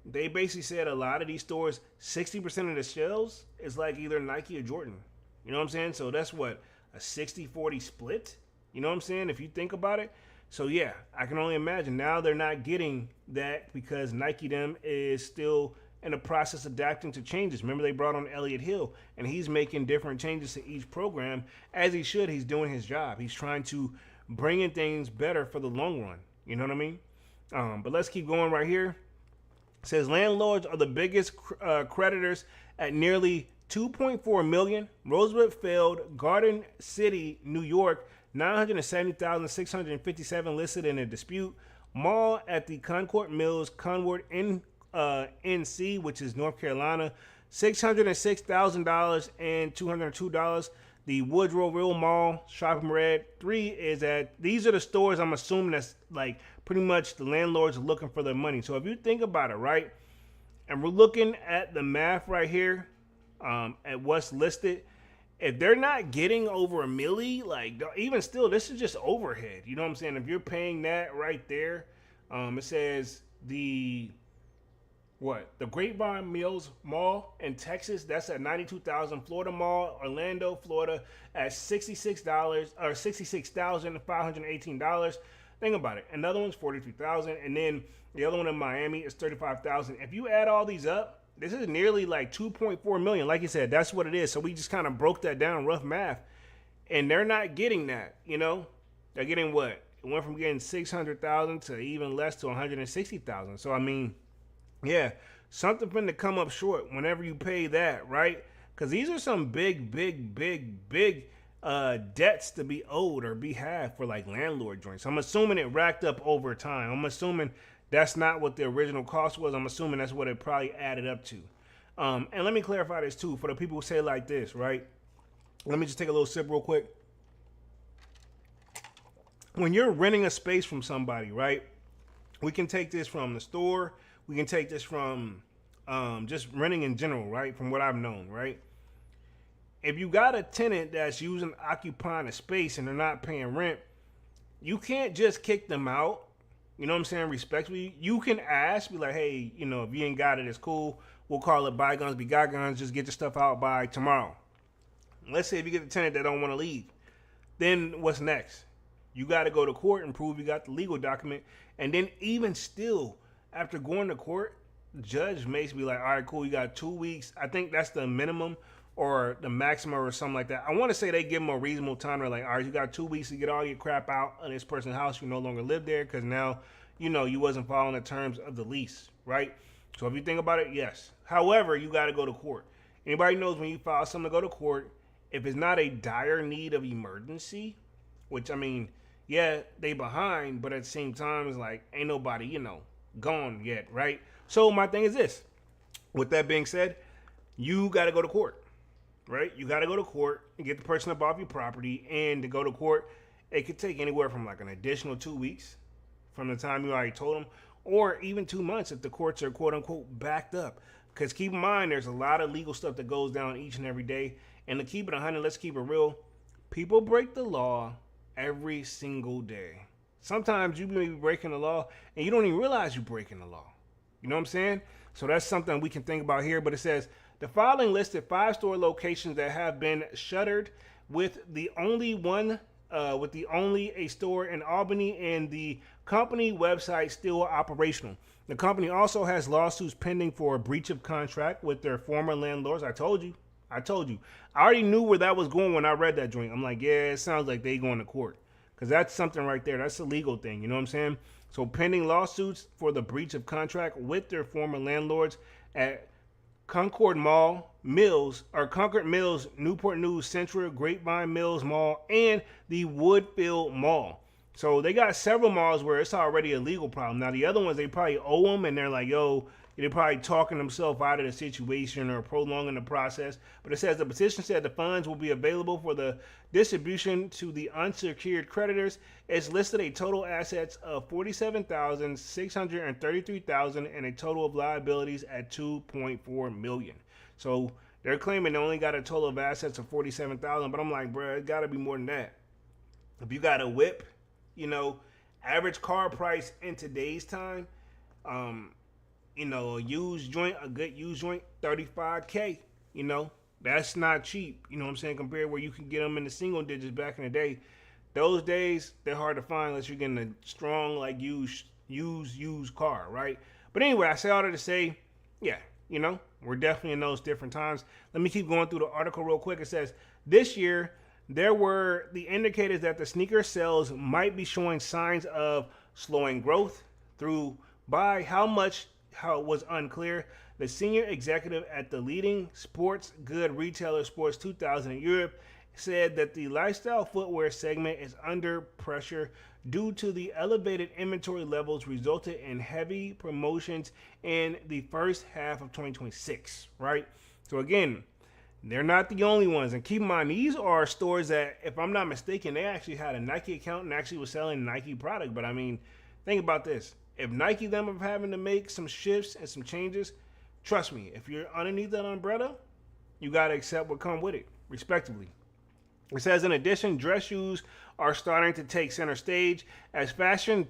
they basically said a lot of these stores, 60% of the shelves is like either Nike or Jordan. You know what I'm saying? So that's what, a 60-40 split? You know what I'm saying? If you think about it. So yeah, I can only imagine. Now they're not getting that because Nike them is still in the process of adapting to changes. Remember they brought on Elliott Hill and he's making different changes to each program. As he should, he's doing his job. He's trying to bring in things better for the long run. You know what I mean? But let's keep going right here. It says landlords are the biggest creditors at nearly 2.4 million. Roosevelt failed. Garden City, New York, 970,657 listed in a dispute. Mall at the Concord Mills, Conward in NC, which is North Carolina, $606,000 and $202. The Woodrow Real Mall, Shopping Red 3 is at. These are the stores I'm assuming that's like pretty much the landlords are looking for their money. So if you think about it, right, and we're looking at the math right here, at what's listed. If they're not getting over a milli, like even still, this is just overhead. You know what I'm saying? If you're paying that right there, it says the Grapevine Mills Mall in Texas, that's at $92,000. Florida Mall, Orlando, Florida, at $66 or $66,518. Think about it. Another one's $43,000, and then the other one in Miami is $35,000. If you add all these up, this is nearly like 2.4 million. Like you said, that's what it is. So we just kind of broke that down, rough math. And they're not getting that, you know? They're getting what? It went from getting 600,000 to even less to 160,000. So, I mean, yeah, something finna come up short whenever you pay that, right? Because these are some big debts to be owed or be had for like landlord joints. I'm assuming it racked up over time. I'm assuming that's not what the original cost was. I'm assuming that's what it probably added up to. And let me clarify this too for the people who say it like this, right? Let me just take a little sip real quick. When you're renting a space from somebody, right? We can take this from the store. We can take this from just renting in general, right? From what I've known, right? If you got a tenant that's occupying a space and they're not paying rent, you can't just kick them out. You know what I'm saying? Respectfully, you can ask, be like, hey, you know, if you ain't got it, it's cool. We'll call it bygones be bygones. Just get your stuff out by tomorrow. Let's say if you get a tenant that don't want to leave, then what's next? You got to go to court and prove you got the legal document. And then even still, after going to court, the judge may be like, all right, cool, you got 2 weeks. I think that's the minimum or the maximum or something like that. I want to say they give them a reasonable time. They're like, all right, you got 2 weeks to get all your crap out of this person's house. You no longer live there because now, you know, you wasn't following the terms of the lease, right? So if you think about it, yes. However, you got to go to court. Anybody knows when you file something to go to court, if it's not a dire need of emergency, which, I mean, yeah, they behind, but at the same time, it's like, ain't nobody, you know, gone yet, right? So my thing is this. With that being said, you got to go to court. Right? You got to go to court and get the person up off your property. And to go to court, it could take anywhere from like an additional 2 weeks from the time you already told them, or even 2 months if the courts are quote unquote backed up. Because keep in mind, there's a lot of legal stuff that goes down each and every day. And to keep it 100, let's keep it real. People break the law every single day. Sometimes you may be breaking the law and you don't even realize you're breaking the law. You know what I'm saying? So that's something we can think about here. But it says, the following listed 5 store locations that have been shuttered, with the only a store in Albany and the company website still operational. The company also has lawsuits pending for a breach of contract with their former landlords. I told you. I already knew where that was going when I read that joint. I'm like, yeah, it sounds like they going to court. Because that's something right there. That's a legal thing. You know what I'm saying? So pending lawsuits for the breach of contract with their former landlords at Concord Mills, Newport News Central, Grapevine Mills Mall, and the Woodfield Mall. So they got several malls where it's already a legal problem. Now the other ones, they probably owe them, and they're like, yo, they're probably talking themselves out of the situation or prolonging the process. But it says the petition said the funds will be available for the distribution to the unsecured creditors. It's listed a total assets of $47,633,000 and a total of liabilities at $2.4 million. So they're claiming they only got a total of assets of $47,000, but I'm like, bro, it got to be more than that. If you got a whip, average car price in today's time, a used joint, a good used joint, $35K. That's not cheap. You know what I'm saying? Compared where you can get them in the single digits back in the day. Those days, they're hard to find unless you're getting a strong, like, used car, right? But anyway, I say all that to say, yeah, we're definitely in those different times. Let me keep going through the article real quick. It says, this year, there were the indicators that the sneaker sales might be showing signs of slowing growth how it was unclear. The senior executive at the leading sports good retailer Sports 2000 in Europe said that the lifestyle footwear segment is under pressure due to the elevated inventory levels resulted in heavy promotions in the first half of 2026, right? So again, they're not the only ones. And keep in mind, these are stores that, if I'm not mistaken, they actually had a Nike account and actually was selling Nike product. But I mean, think about this. If Nike them are having to make some shifts and some changes, trust me, if you're underneath that umbrella, you got to accept what come with it, respectively. It says, in addition, dress shoes are starting to take center stage as fashion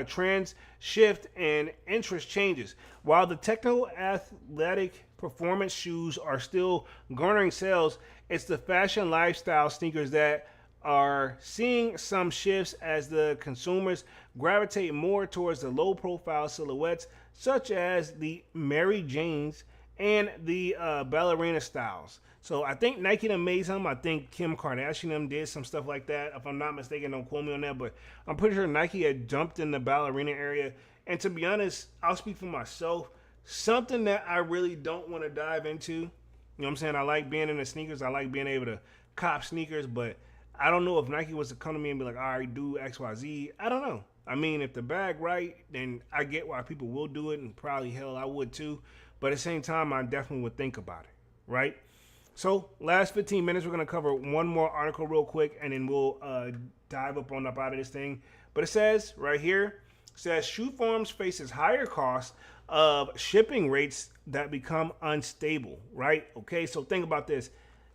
trends shift and interest changes. While the techno-athletic performance shoes are still garnering sales, it's the fashion lifestyle sneakers that are seeing some shifts as the consumers gravitate more towards the low-profile silhouettes, such as the Mary Janes and the ballerina styles. So I think Nike done made some. I think Kim Kardashian them did some stuff like that. If I'm not mistaken, don't quote me on that. But I'm pretty sure Nike had jumped in the ballerina area. And to be honest, I'll speak for myself. Something that I really don't want to dive into. You know what I'm saying? I like being in the sneakers. I like being able to cop sneakers. But I don't know if Nike was to come to me and be like, all right, do X, Y, Z. I don't know. I mean, if the bag right, then I get why people will do it. And probably, hell, I would too. But at the same time, I definitely would think about it. Right? So, last 15 minutes, we're going to cover one more article real quick, and then we'll dive up out of this thing. But it says right here, Shoe Farms faces higher costs of shipping rates that become unstable, right? Okay, so think about this.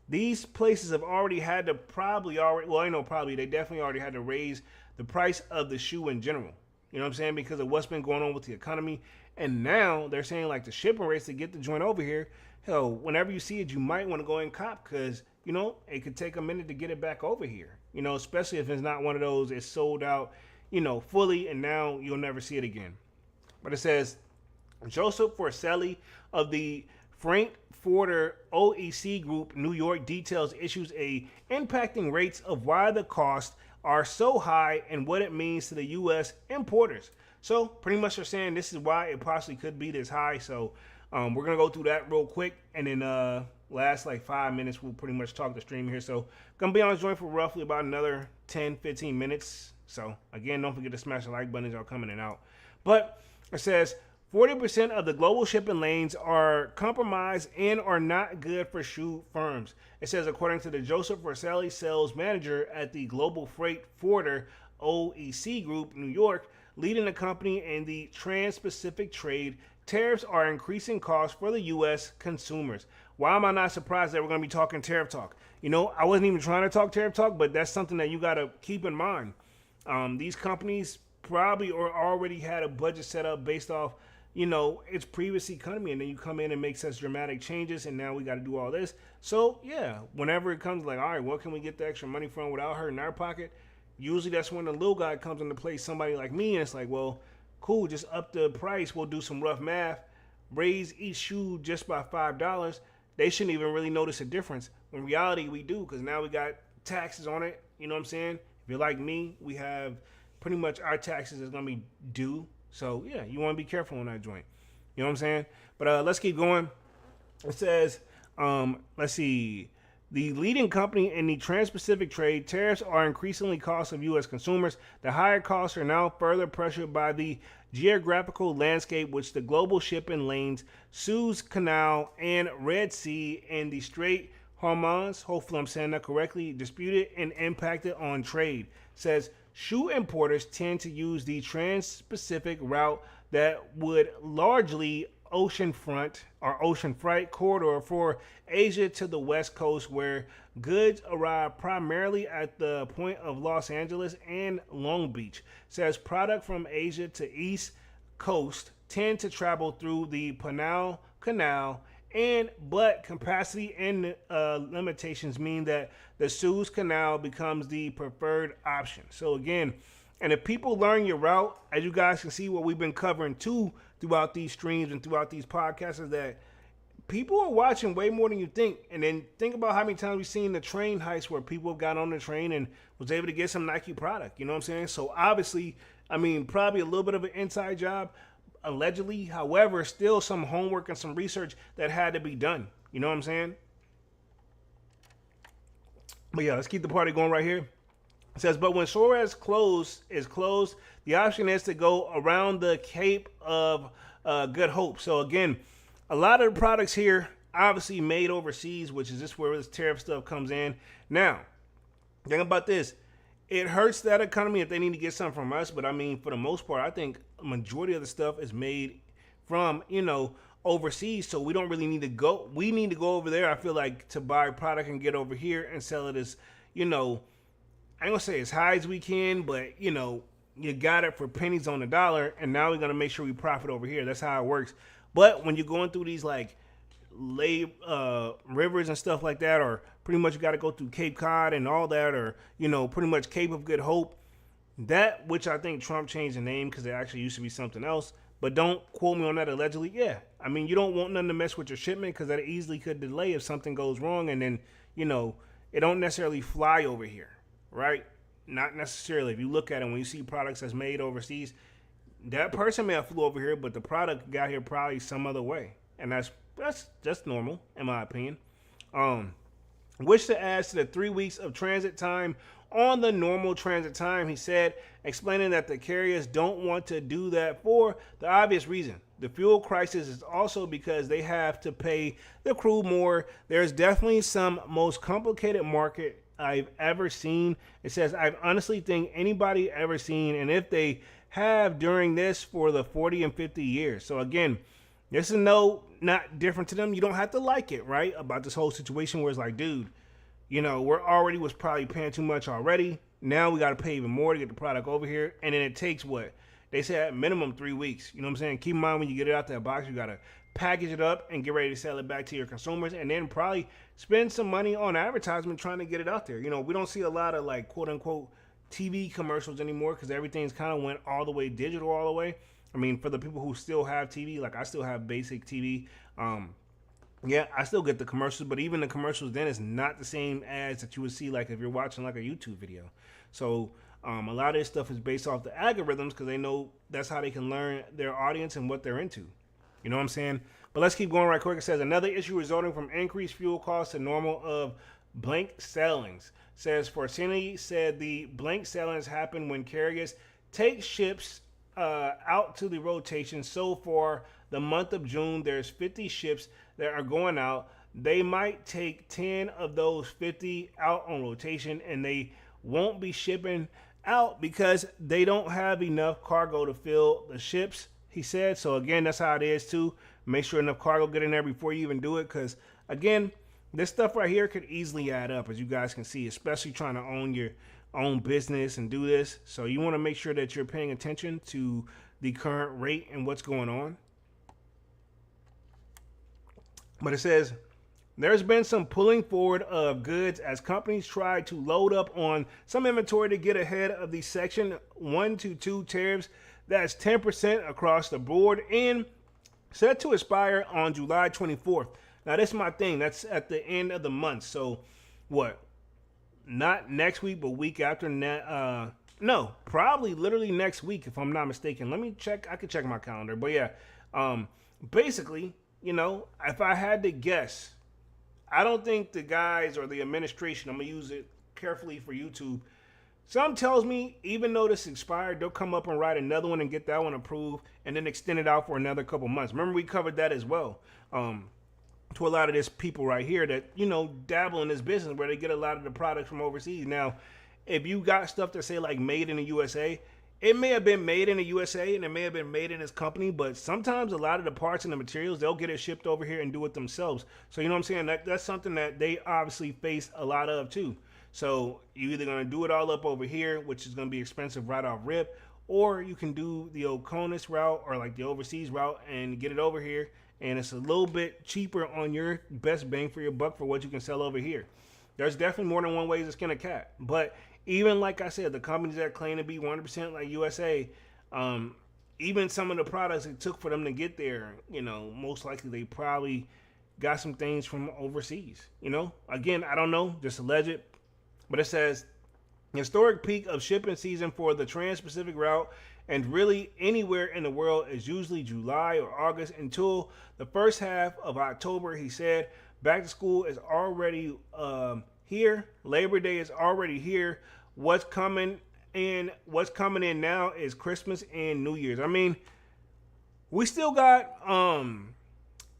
These places have already had to they definitely already had to raise the price of the shoe in general. You know what I'm saying? Because of what's been going on with the economy. And now they're saying like the shipping rates to get the joint over here, hell, whenever you see it, you might want to go and cop because, it could take a minute to get it back over here. Especially if it's not one of those, it's sold out, fully, and now you'll never see it again. But it says, Joseph Forcelli of the Frankfurter OEC Group, New York, details issues impacting rates of why the costs are so high and what it means to the U.S. importers. So pretty much they're saying this is why it possibly could be this high. So we're going to go through that real quick. And then last like 5 minutes, we'll pretty much talk the stream here. So going to be on this joint for roughly about another 10, 15 minutes. So again, don't forget to smash the like button as y'all coming in and out. But it says 40% of the global shipping lanes are compromised and are not good for shoe firms. It says, according to the Joseph Forcelli sales manager at the Global Freight Forwarder OEC Group, New York, leading the company in the trans-Pacific trade, tariffs are increasing costs for the U.S. consumers. Why am I not surprised that we're going to be talking tariff talk? I wasn't even trying to talk tariff talk, but that's something that you got to keep in mind. These companies probably already had a budget set up based off its previous economy, and then you come in and make such dramatic changes, and now we got to do all this. So, yeah, whenever it comes like, all right, what can we get the extra money from without hurting our pocket? Usually that's when the little guy comes into play, somebody like me, and it's like, well, cool, just up the price. We'll do some rough math, raise each shoe just by $5. They shouldn't even really notice a difference. In reality, we do, because now we got taxes on it. You know what I'm saying? If you're like me, we have pretty much our taxes is going to be due. So, yeah, you want to be careful on that joint. You know what I'm saying? But let's keep going. It says, let's see. The leading company in the Trans-Pacific trade, tariffs are increasingly costs of U.S. consumers. The higher costs are now further pressured by the geographical landscape, which the global shipping lanes, Suez Canal, and Red Sea, and the Strait Hormuz, hopefully I'm saying that correctly, disputed and impacted on trade. Says shoe importers tend to use the Trans-Pacific route that would largely ocean freight corridor for Asia to the West Coast, where goods arrive primarily at the point of Los Angeles and Long Beach. Says product from Asia to East Coast tend to travel through the Panama Canal, but capacity and limitations mean that the Suez Canal becomes the preferred option. So again, and if people learn your route, as you guys can see, what we've been covering too throughout these streams and throughout these podcasts is that people are watching way more than you think. And then think about how many times we've seen the train heists where people got on the train and was able to get some Nike product. You know what I'm saying? So obviously, I mean, probably a little bit of an inside job, allegedly. However, still some homework and some research that had to be done. You know what I'm saying? But yeah, let's keep the party going right here. It says, but when Suez is closed, the option is to go around the Cape of Good Hope. So again, a lot of the products here obviously made overseas, which is just where this tariff stuff comes in. Now, think about this. It hurts that economy if they need to get something from us. But I mean, for the most part, I think a majority of the stuff is made from, overseas. So we don't really need to go. We need to go over there, I feel like, to buy a product and get over here and sell it as, I ain't gonna say as high as we can, but you got it for pennies on the dollar, and now we're gonna make sure we profit over here. That's how it works. But when you're going through these like rivers and stuff like that, or pretty much you got to go through Cape Cod and all that, or pretty much Cape of Good Hope, that which I think Trump changed the name because it actually used to be something else. But don't quote me on that allegedly. Yeah, I mean you don't want nothing to mess with your shipment because that easily could delay if something goes wrong, and then it don't necessarily fly over here. Right? Not necessarily. If you look at it, when you see products that's made overseas, that person may have flew over here, but the product got here probably some other way. And that's just normal, in my opinion. Wish to add to the 3 weeks of transit time on the normal transit time, he said, explaining that the carriers don't want to do that for the obvious reason. The fuel crisis is also because they have to pay the crew more. There's definitely some most complicated market I've ever seen. It says, I've honestly think anybody ever seen, and if they have during this for the 40 and 50 years. So again, this is not different to them. You don't have to like it, right? About this whole situation where it's like, dude, we're already was probably paying too much already. Now we got to pay even more to get the product over here. And then it takes what? They say at minimum 3 weeks. You know what I'm saying? Keep in mind when you get it out that box, you got to package it up and get ready to sell it back to your consumers, and then probably spend some money on advertisement trying to get it out there. We don't see a lot of like quote unquote TV commercials anymore because everything's kind of went all the way digital all the way. I mean, for the people who still have TV, like I still have basic TV. Yeah, I still get the commercials, but even the commercials then is not the same ads that you would see like if you're watching like a YouTube video. So a lot of this stuff is based off the algorithms because they know that's how they can learn their audience and what they're into. You know what I'm saying? But let's keep going right quick. It says another issue resulting from increased fuel costs and normal of blank sailings. Says Forcini said the blank sailings happen when carriers take ships out to the rotation. So for the month of June, there's 50 ships that are going out. They might take 10 of those 50 out on rotation, and they won't be shipping out because they don't have enough cargo to fill the ships, he said. So again, that's how it is too. Make sure enough cargo get in there before you even do it, because again, this stuff right here could easily add up, as you guys can see, especially trying to own your own business and do this. So you want to make sure that you're paying attention to the current rate and what's going on. But it says there's been some pulling forward of goods as companies try to load up on some inventory to get ahead of the Section 122 tariffs. That's 10% across the board and set to expire on July 24th. Now, this is my thing. That's at the end of the month. So, what? Not next week, but week after. No, probably literally next week, if I'm not mistaken. Let me check. I could check my calendar. But yeah, basically, if I had to guess, I don't think the guys or the administration, I'm going to use it carefully for YouTube. Some tells me even though this expired, they'll come up and write another one and get that one approved and then extend it out for another couple months. Remember, we covered that as well. To a lot of this people right here that, dabble in this business where they get a lot of the products from overseas. Now, if you got stuff that say like made in the USA, it may have been made in the USA and it may have been made in this company, but sometimes a lot of the parts and the materials, they'll get it shipped over here and do it themselves. So, you know what I'm saying? That's something that they obviously face a lot of too. So you're either going to do it all up over here, which is going to be expensive right off rip, or you can do the Oconus route or like the overseas route and get it over here. And it's a little bit cheaper on your best bang for your buck for what you can sell over here. There's definitely more than one way to skin a cat. But even like I said, the companies that claim to be 100% like USA, even some of the products it took for them to get there, most likely they probably got some things from overseas. Again, I don't know, just alleged. But it says, historic peak of shipping season for the Trans-Pacific route and really anywhere in the world is usually July or August until the first half of October, he said. Back to school is already here. Labor Day is already here. What's coming in now is Christmas and New Year's. I mean, we still got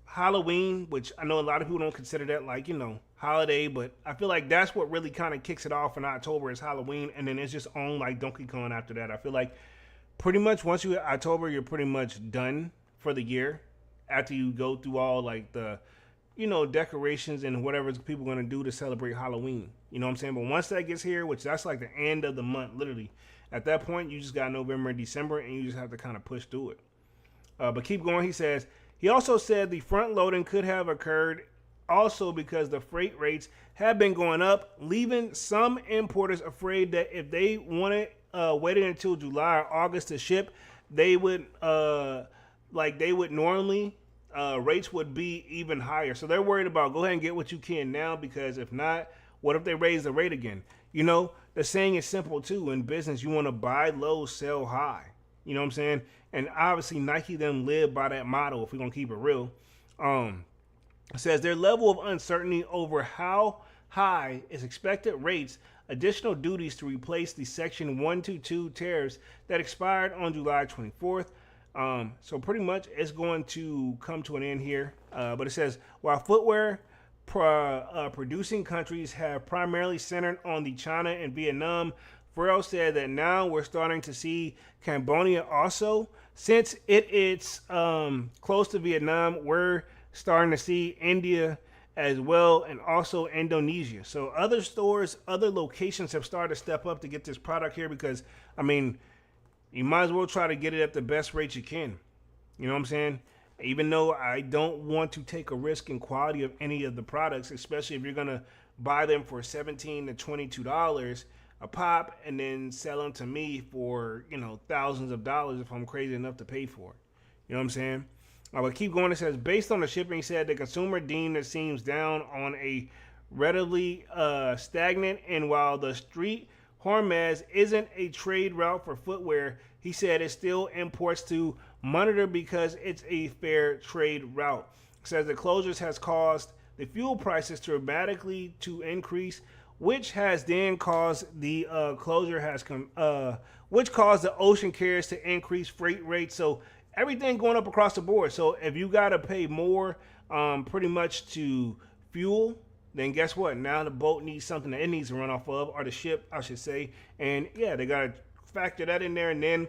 Halloween, which I know a lot of people don't consider that like, holiday, but I feel like that's what really kind of kicks it off in October is Halloween, and then it's just on like Donkey Kong after that. I feel like pretty much once you hit October, you're pretty much done for the year after you go through all like the, decorations and whatever people are going to do to celebrate Halloween. You know what I'm saying? But once that gets here, which that's like the end of the month, literally, at that point, you just got November and December, and you just have to kind of push through it. But keep going. He says, he also said the front loading could have occurred also because the freight rates have been going up, leaving some importers afraid that if they waited until July or August to ship, they would normally rates would be even higher. So they're worried about go ahead and get what you can now, because if not, what if they raise the rate again? The saying is simple too. In business, you want to buy low, sell high. You know what I'm saying? And obviously Nike them live by that motto if we're going to keep it real. It says their level of uncertainty over how high is expected rates, additional duties to replace the Section 122 tariffs that expired on July 24th. So pretty much it's going to come to an end here. But it says, while footwear producing countries have primarily centered on the China and Vietnam, Farrell said that now we're starting to see Cambodia also. Since it's close to Vietnam, we're starting to see India as well, and also Indonesia. So other stores, other locations have started to step up to get this product here because, I mean, you might as well try to get it at the best rate you can. You know what I'm saying? Even though I don't want to take a risk in quality of any of the products, especially if you're going to buy them for $17 to $22 a pop and then sell them to me for, thousands of dollars if I'm crazy enough to pay for it. You know what I'm saying? I will keep going. It says, based on the shipping, he said the consumer deemed it seems down on a readily stagnant, and while the street Hormuz isn't a trade route for footwear, he said it still imports to monitor because it's a fair trade route. It says the closures has caused the fuel prices dramatically to increase, which has then caused the which caused the ocean carriers to increase freight rates. So everything going up across the board. So if you got to pay more pretty much to fuel, then guess what? Now the boat needs something that it needs to run off of, or the ship, I should say. And yeah, they got to factor that in there. And then,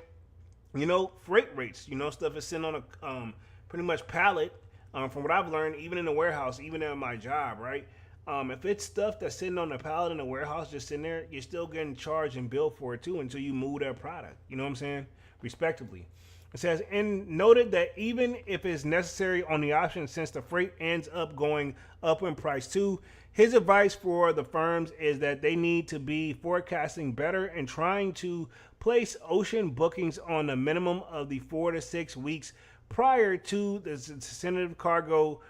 freight rates, stuff is sitting on a pretty much pallet. From what I've learned, even in the warehouse, even at my job, right? If it's stuff that's sitting on the pallet in the warehouse, just sitting there, you're still getting charged and billed for it too until you move that product. You know what I'm saying? Respectively. It says, and noted that even if it's necessary on the option, since the freight ends up going up in price too, his advice for the firms is that they need to be forecasting better and trying to place ocean bookings on the minimum of the 4 to 6 weeks prior to the sensitive cargo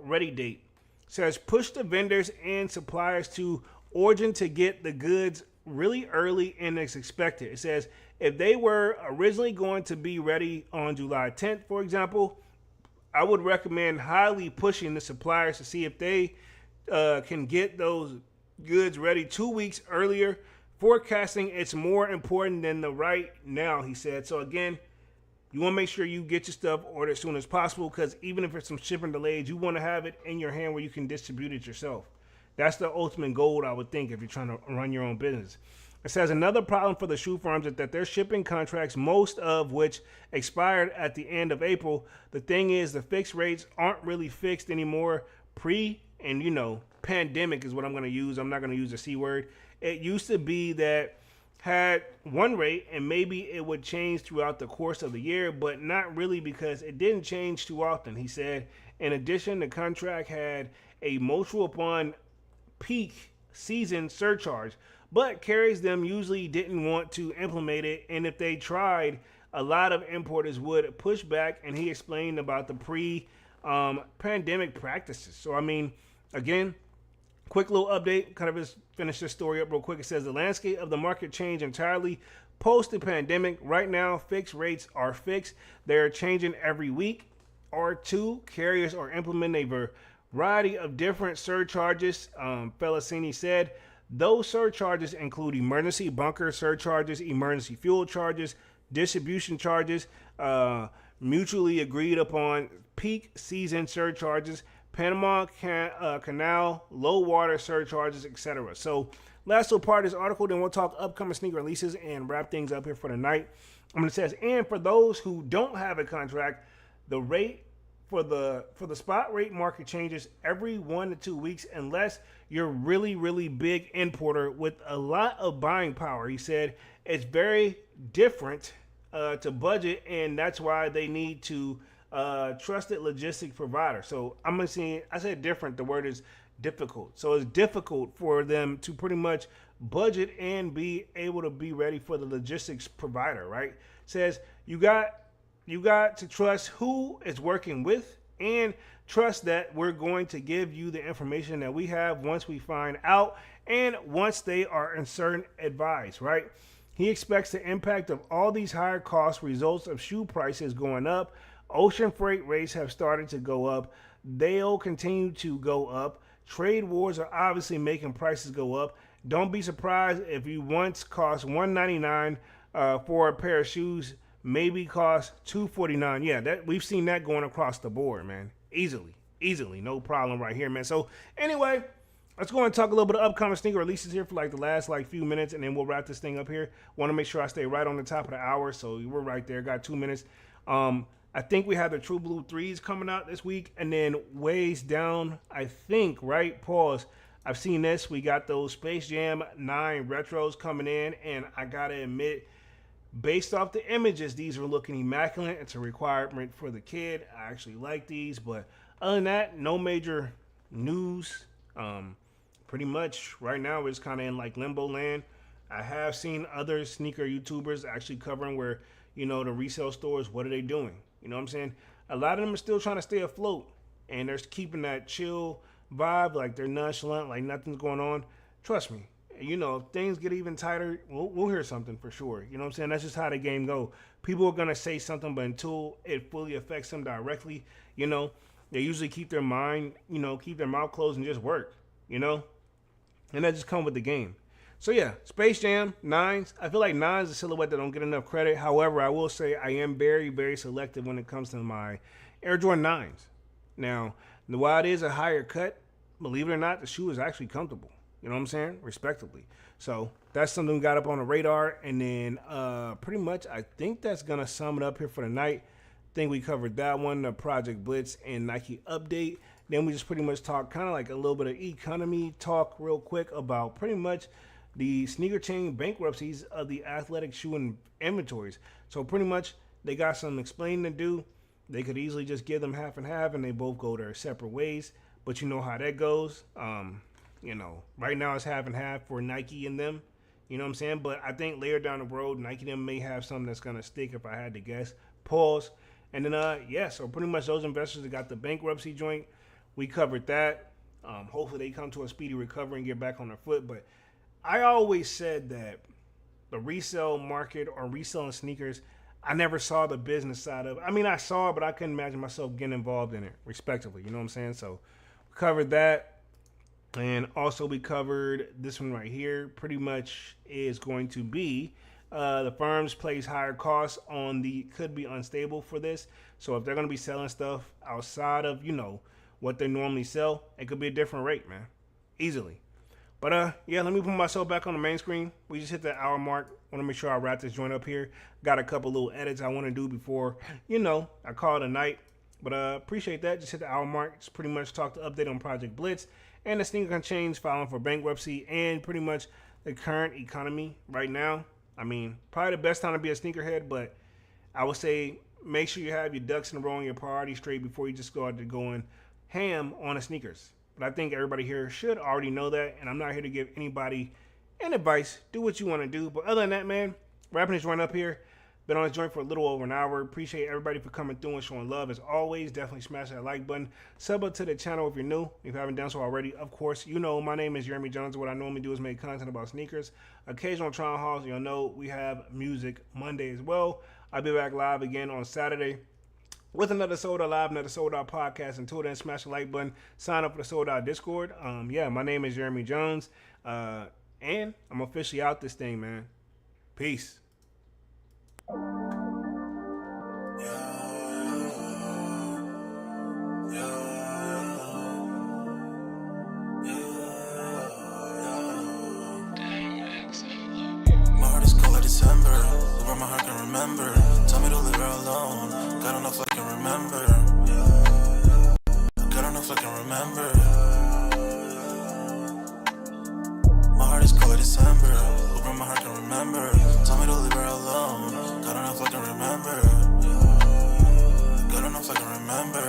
ready date. It says, push the vendors and suppliers to origin to get the goods really early and as expected. It says, if they were originally going to be ready on July 10th, for example, I would recommend highly pushing the suppliers to see if they can get those goods ready 2 weeks earlier. Forecasting it's more important than the right now, he said. So again, you want to make sure you get your stuff ordered as soon as possible, because even if it's some shipping delays, you want to have it in your hand where you can distribute it yourself. That's the ultimate goal, I would think, if you're trying to run your own business. It says another problem for the shoe firms is that their shipping contracts, most of which expired at the end of April. The thing is, the fixed rates aren't really fixed anymore. Pandemic is what I'm going to use. I'm not going to use the C word. It used to be that had one rate and maybe it would change throughout the course of the year, but not really, because it didn't change too often, he said. In addition, the contract had a mutual upon peak season surcharge, but carriers them usually didn't want to implement it, and if they tried, a lot of importers would push back, and he explained about the pre-pandemic practices. So, I mean, again, quick little update, kind of just finish this story up real quick. It says the landscape of the market changed entirely post the pandemic. Right now, fixed rates are fixed. They're changing every week or two. Carriers are implementing a variety of different surcharges, Felicini said. Those surcharges include emergency bunker surcharges, emergency fuel charges, distribution charges, mutually agreed upon peak season surcharges, Panama Canal low water surcharges, etc. So last little part of this article, then we'll talk upcoming sneaker releases and wrap things up here for the night. It says, and for those who don't have a contract, the rate for the spot rate market changes every 1 to 2 weeks unless you're really big importer with a lot of buying power. He said it's very different to budget, and that's why they need to trusted logistic provider. So I'm gonna say, I said different, the word is difficult. So it's difficult for them to pretty much budget and be able to be ready for the logistics provider, right? Says you got to trust who is working with and trust that we're going to give you the information that we have once we find out and once they are in certain advice, right? He expects the impact of all these higher costs results of shoe prices going up. Ocean freight rates have started to go up. They'll continue to go up. Trade wars are obviously making prices go up. Don't be surprised if you once cost $199 for a pair of shoes, maybe cost $249. Yeah, that we've seen that going across the board, man. Easily, no problem right here, man. So anyway, let's go and talk a little bit of upcoming sneaker releases here for like the last few minutes, and then we'll wrap this thing up here. Want to make sure I stay right on the top of the hour, so we're right there. Got 2 minutes. I think we have the True Blue 3s coming out this week, and then ways down, I think, right? Pause. I've seen this. We got those Space Jam 9 retros coming in, and I gotta admit, based off the images, these are looking immaculate. It's a requirement for the kid. I actually like these, but other than that, no major news. Pretty much right now it's kind of in like limbo land. I have seen other sneaker YouTubers actually covering where, the resale stores, what are they doing? You know what I'm saying? A lot of them are still trying to stay afloat, and they're keeping that chill vibe, like they're nonchalant, like nothing's going on. Trust me, if things get even tighter, we'll hear something for sure. You know what I'm saying? That's just how the game go. People are gonna say something, but until it fully affects them directly, they usually keep their mouth closed and just work, and that just comes with the game. So yeah, Space Jam 9s. I feel like 9s is a silhouette that don't get enough credit. However, I will say I am very selective when it comes to my Air Jordan 9s. Now, while it is a higher cut, believe it or not, the shoe is actually comfortable. You know what I'm saying? Respectively. So that's something we got up on the radar. And then pretty much I think that's going to sum it up here for the night. I think we covered that one, the Project Blitz and Nike update. Then we just pretty much talk kind of like a little bit of economy talk real quick about pretty much the sneaker chain bankruptcies of the athletic shoe inventories. So pretty much they got some explaining to do. They could easily just give them half and half and they both go their separate ways. But you know how that goes. Right now it's half and half for Nike and them. You know what I'm saying? But I think later down the road, Nike and them may have something that's going to stick if I had to guess. Pause. And then, so pretty much those investors that got the bankruptcy joint, we covered that. Hopefully they come to a speedy recovery and get back on their foot. But I always said that the resale market or reselling sneakers, I never saw the business side of it. I mean, I saw it, but I couldn't imagine myself getting involved in it, respectively. You know what I'm saying? So we covered that. And also, we covered this one right here. Pretty much is going to be the firms place higher costs on the could be unstable for this. So if they're going to be selling stuff outside of what they normally sell, it could be a different rate, man, easily. But yeah, let me put myself back on the main screen. We just hit the hour mark. Want to make sure I wrap this joint up here. Got a couple little edits I want to do before I call it a night. But appreciate that. Just hit the hour mark. Just pretty much talk to update on Project Blitz and the sneaker chains filing for bankruptcy and pretty much the current economy right now. I mean, probably the best time to be a sneakerhead, but I would say make sure you have your ducks in a row and your priorities straight before you just go out to going ham on the sneakers. But I think everybody here should already know that, and I'm not here to give anybody any advice. Do what you want to do. But other than that, man, wrapping this joint up here. Been on this joint for a little over an hour. Appreciate everybody for coming through and showing love. As always, definitely smash that like button. Sub up to the channel if you're new. If you haven't done so already, of course, my name is Jeremy Jones. What I normally do is make content about sneakers. Occasional trial hauls. You'll know we have Music Monday as well. I'll be back live again on Saturday with another Sold Out Live, another Sold Out podcast. Until then, smash the like button. Sign up for the Sold Out Discord. My name is Jeremy Jones. And I'm officially out this thing, man. Peace. December, where my heart can remember. Tell me to leave her alone. God don't know if I can remember. God don't know if I can remember. My heart is cold like December, where my heart can remember. Tell me to leave her alone. God don't know if I can remember. God don't know if I can remember.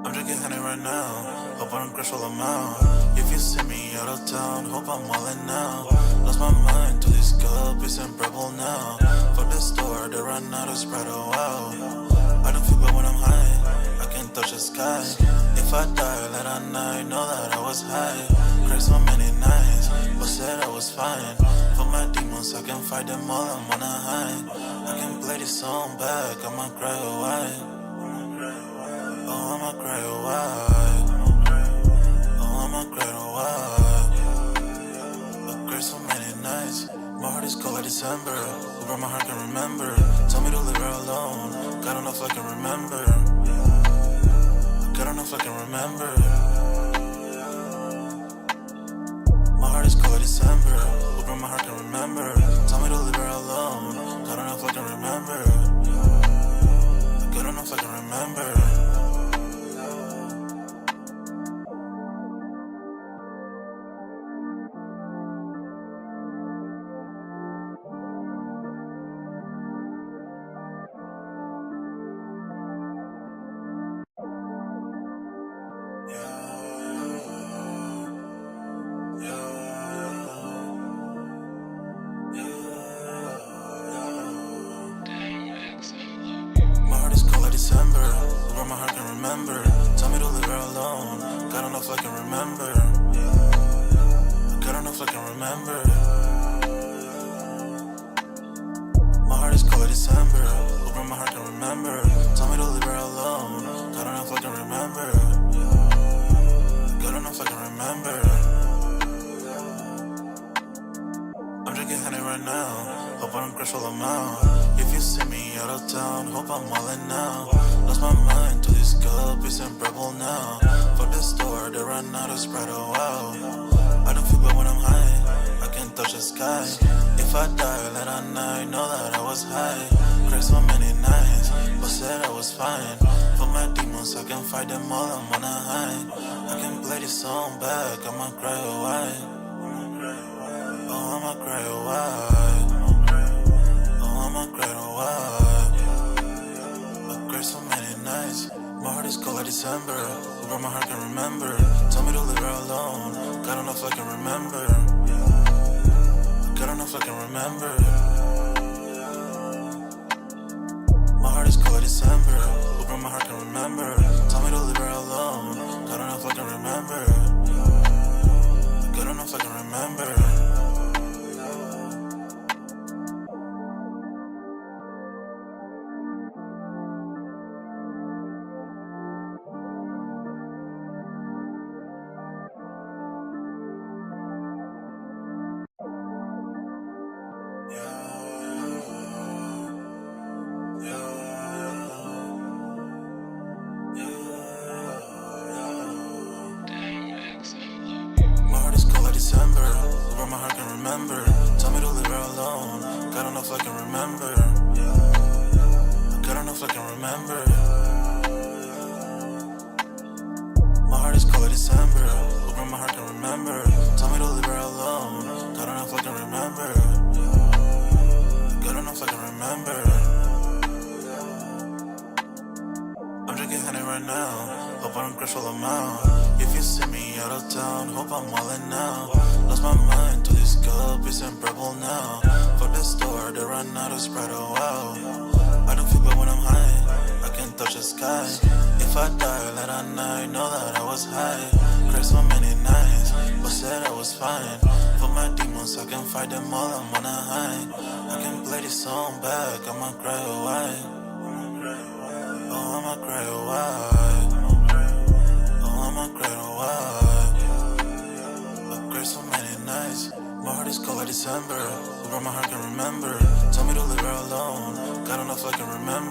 I'm drinking honey right now. Hope I don't crush all amount. If you see me out of town, hope I'm wildin' now. Lost my mind to this cup, it's unbearable now. Fuck the store, they run out of Sprite, oh wow. I don't feel bad when I'm high, I can't touch the sky. If I die, let I night, know that I was high. Cried so many nights, but said I was fine. For my demons, I can fight them all, I'm on a high. I can play this song back, I'ma cry a while. Oh, I'ma cry a while. I'ma cry a while. I cried so many nights. My heart is cold like December, where my heart can remember. Tell me to leave her alone. God don't know if I can remember. God don't know if I can remember. My heart is cold like December, where my heart can remember. Tell me to leave her alone. God don't know if I can remember. God don't know if I can remember. December, where my heart can remember. Tell me to leave her alone. God don't know if I can remember. God don't know if I can remember. My heart is cold like December, where my heart can remember. Tell me to leave her alone. God don't know if I can remember. God don't know if I can remember. I'm drinking honey right now. Hope I don't crush all amount. If you see me out of town, hope I'm wildin' now. Lost my mind to this cup, it's unbearable now. Fuck the store, they run out of Sprite, oh wow. I don't feel bad when I'm high, I can't touch the sky. If I die, let I night, know that I was high. Cried so many nights, but said I was fine. For my demons, I can fight them all, I'm on a high. I can play this song back, I'ma cry a while. Oh, I'ma cry a while. Oh, I'ma cry a while. I cried so many nights. My heart is cold like December, where my heart can remember. Tell me to leave her alone. God don't know if I can remember. God don't know if I can remember. My heart is cold like December, where my heart can remember. Tell me to leave her alone. God don't know if I can remember. God don't know if I can remember. remember. Tell me to leave her alone. God don't know if I can remember. God don't know if I can remember. My heart is cold like December. Hoping my heart can remember. Tell me to leave her alone. God don't know if I can remember. God don't know if I can remember. I'm drinking honey right now. Hope I don't crush all them out. If you see me out of town, hope I'm wildin' now. Lost my mind to this cup, it's unbearable now. Fuck the store, they run out of Sprite, oh wow. I don't feel good when I'm high, I can't touch the sky. If I die, let I know that I was high. Cried so many nights, but said I was fine. For my demons, I can fight them all, I'm on a high. I can play this song back, I'ma cry a while. Oh, I'ma cry a while. Oh, I'ma cry a while. I cried so many nights. My heart is cold like December. Who broke my heart can remember. Tell me to leave her alone. God don't know if I can remember.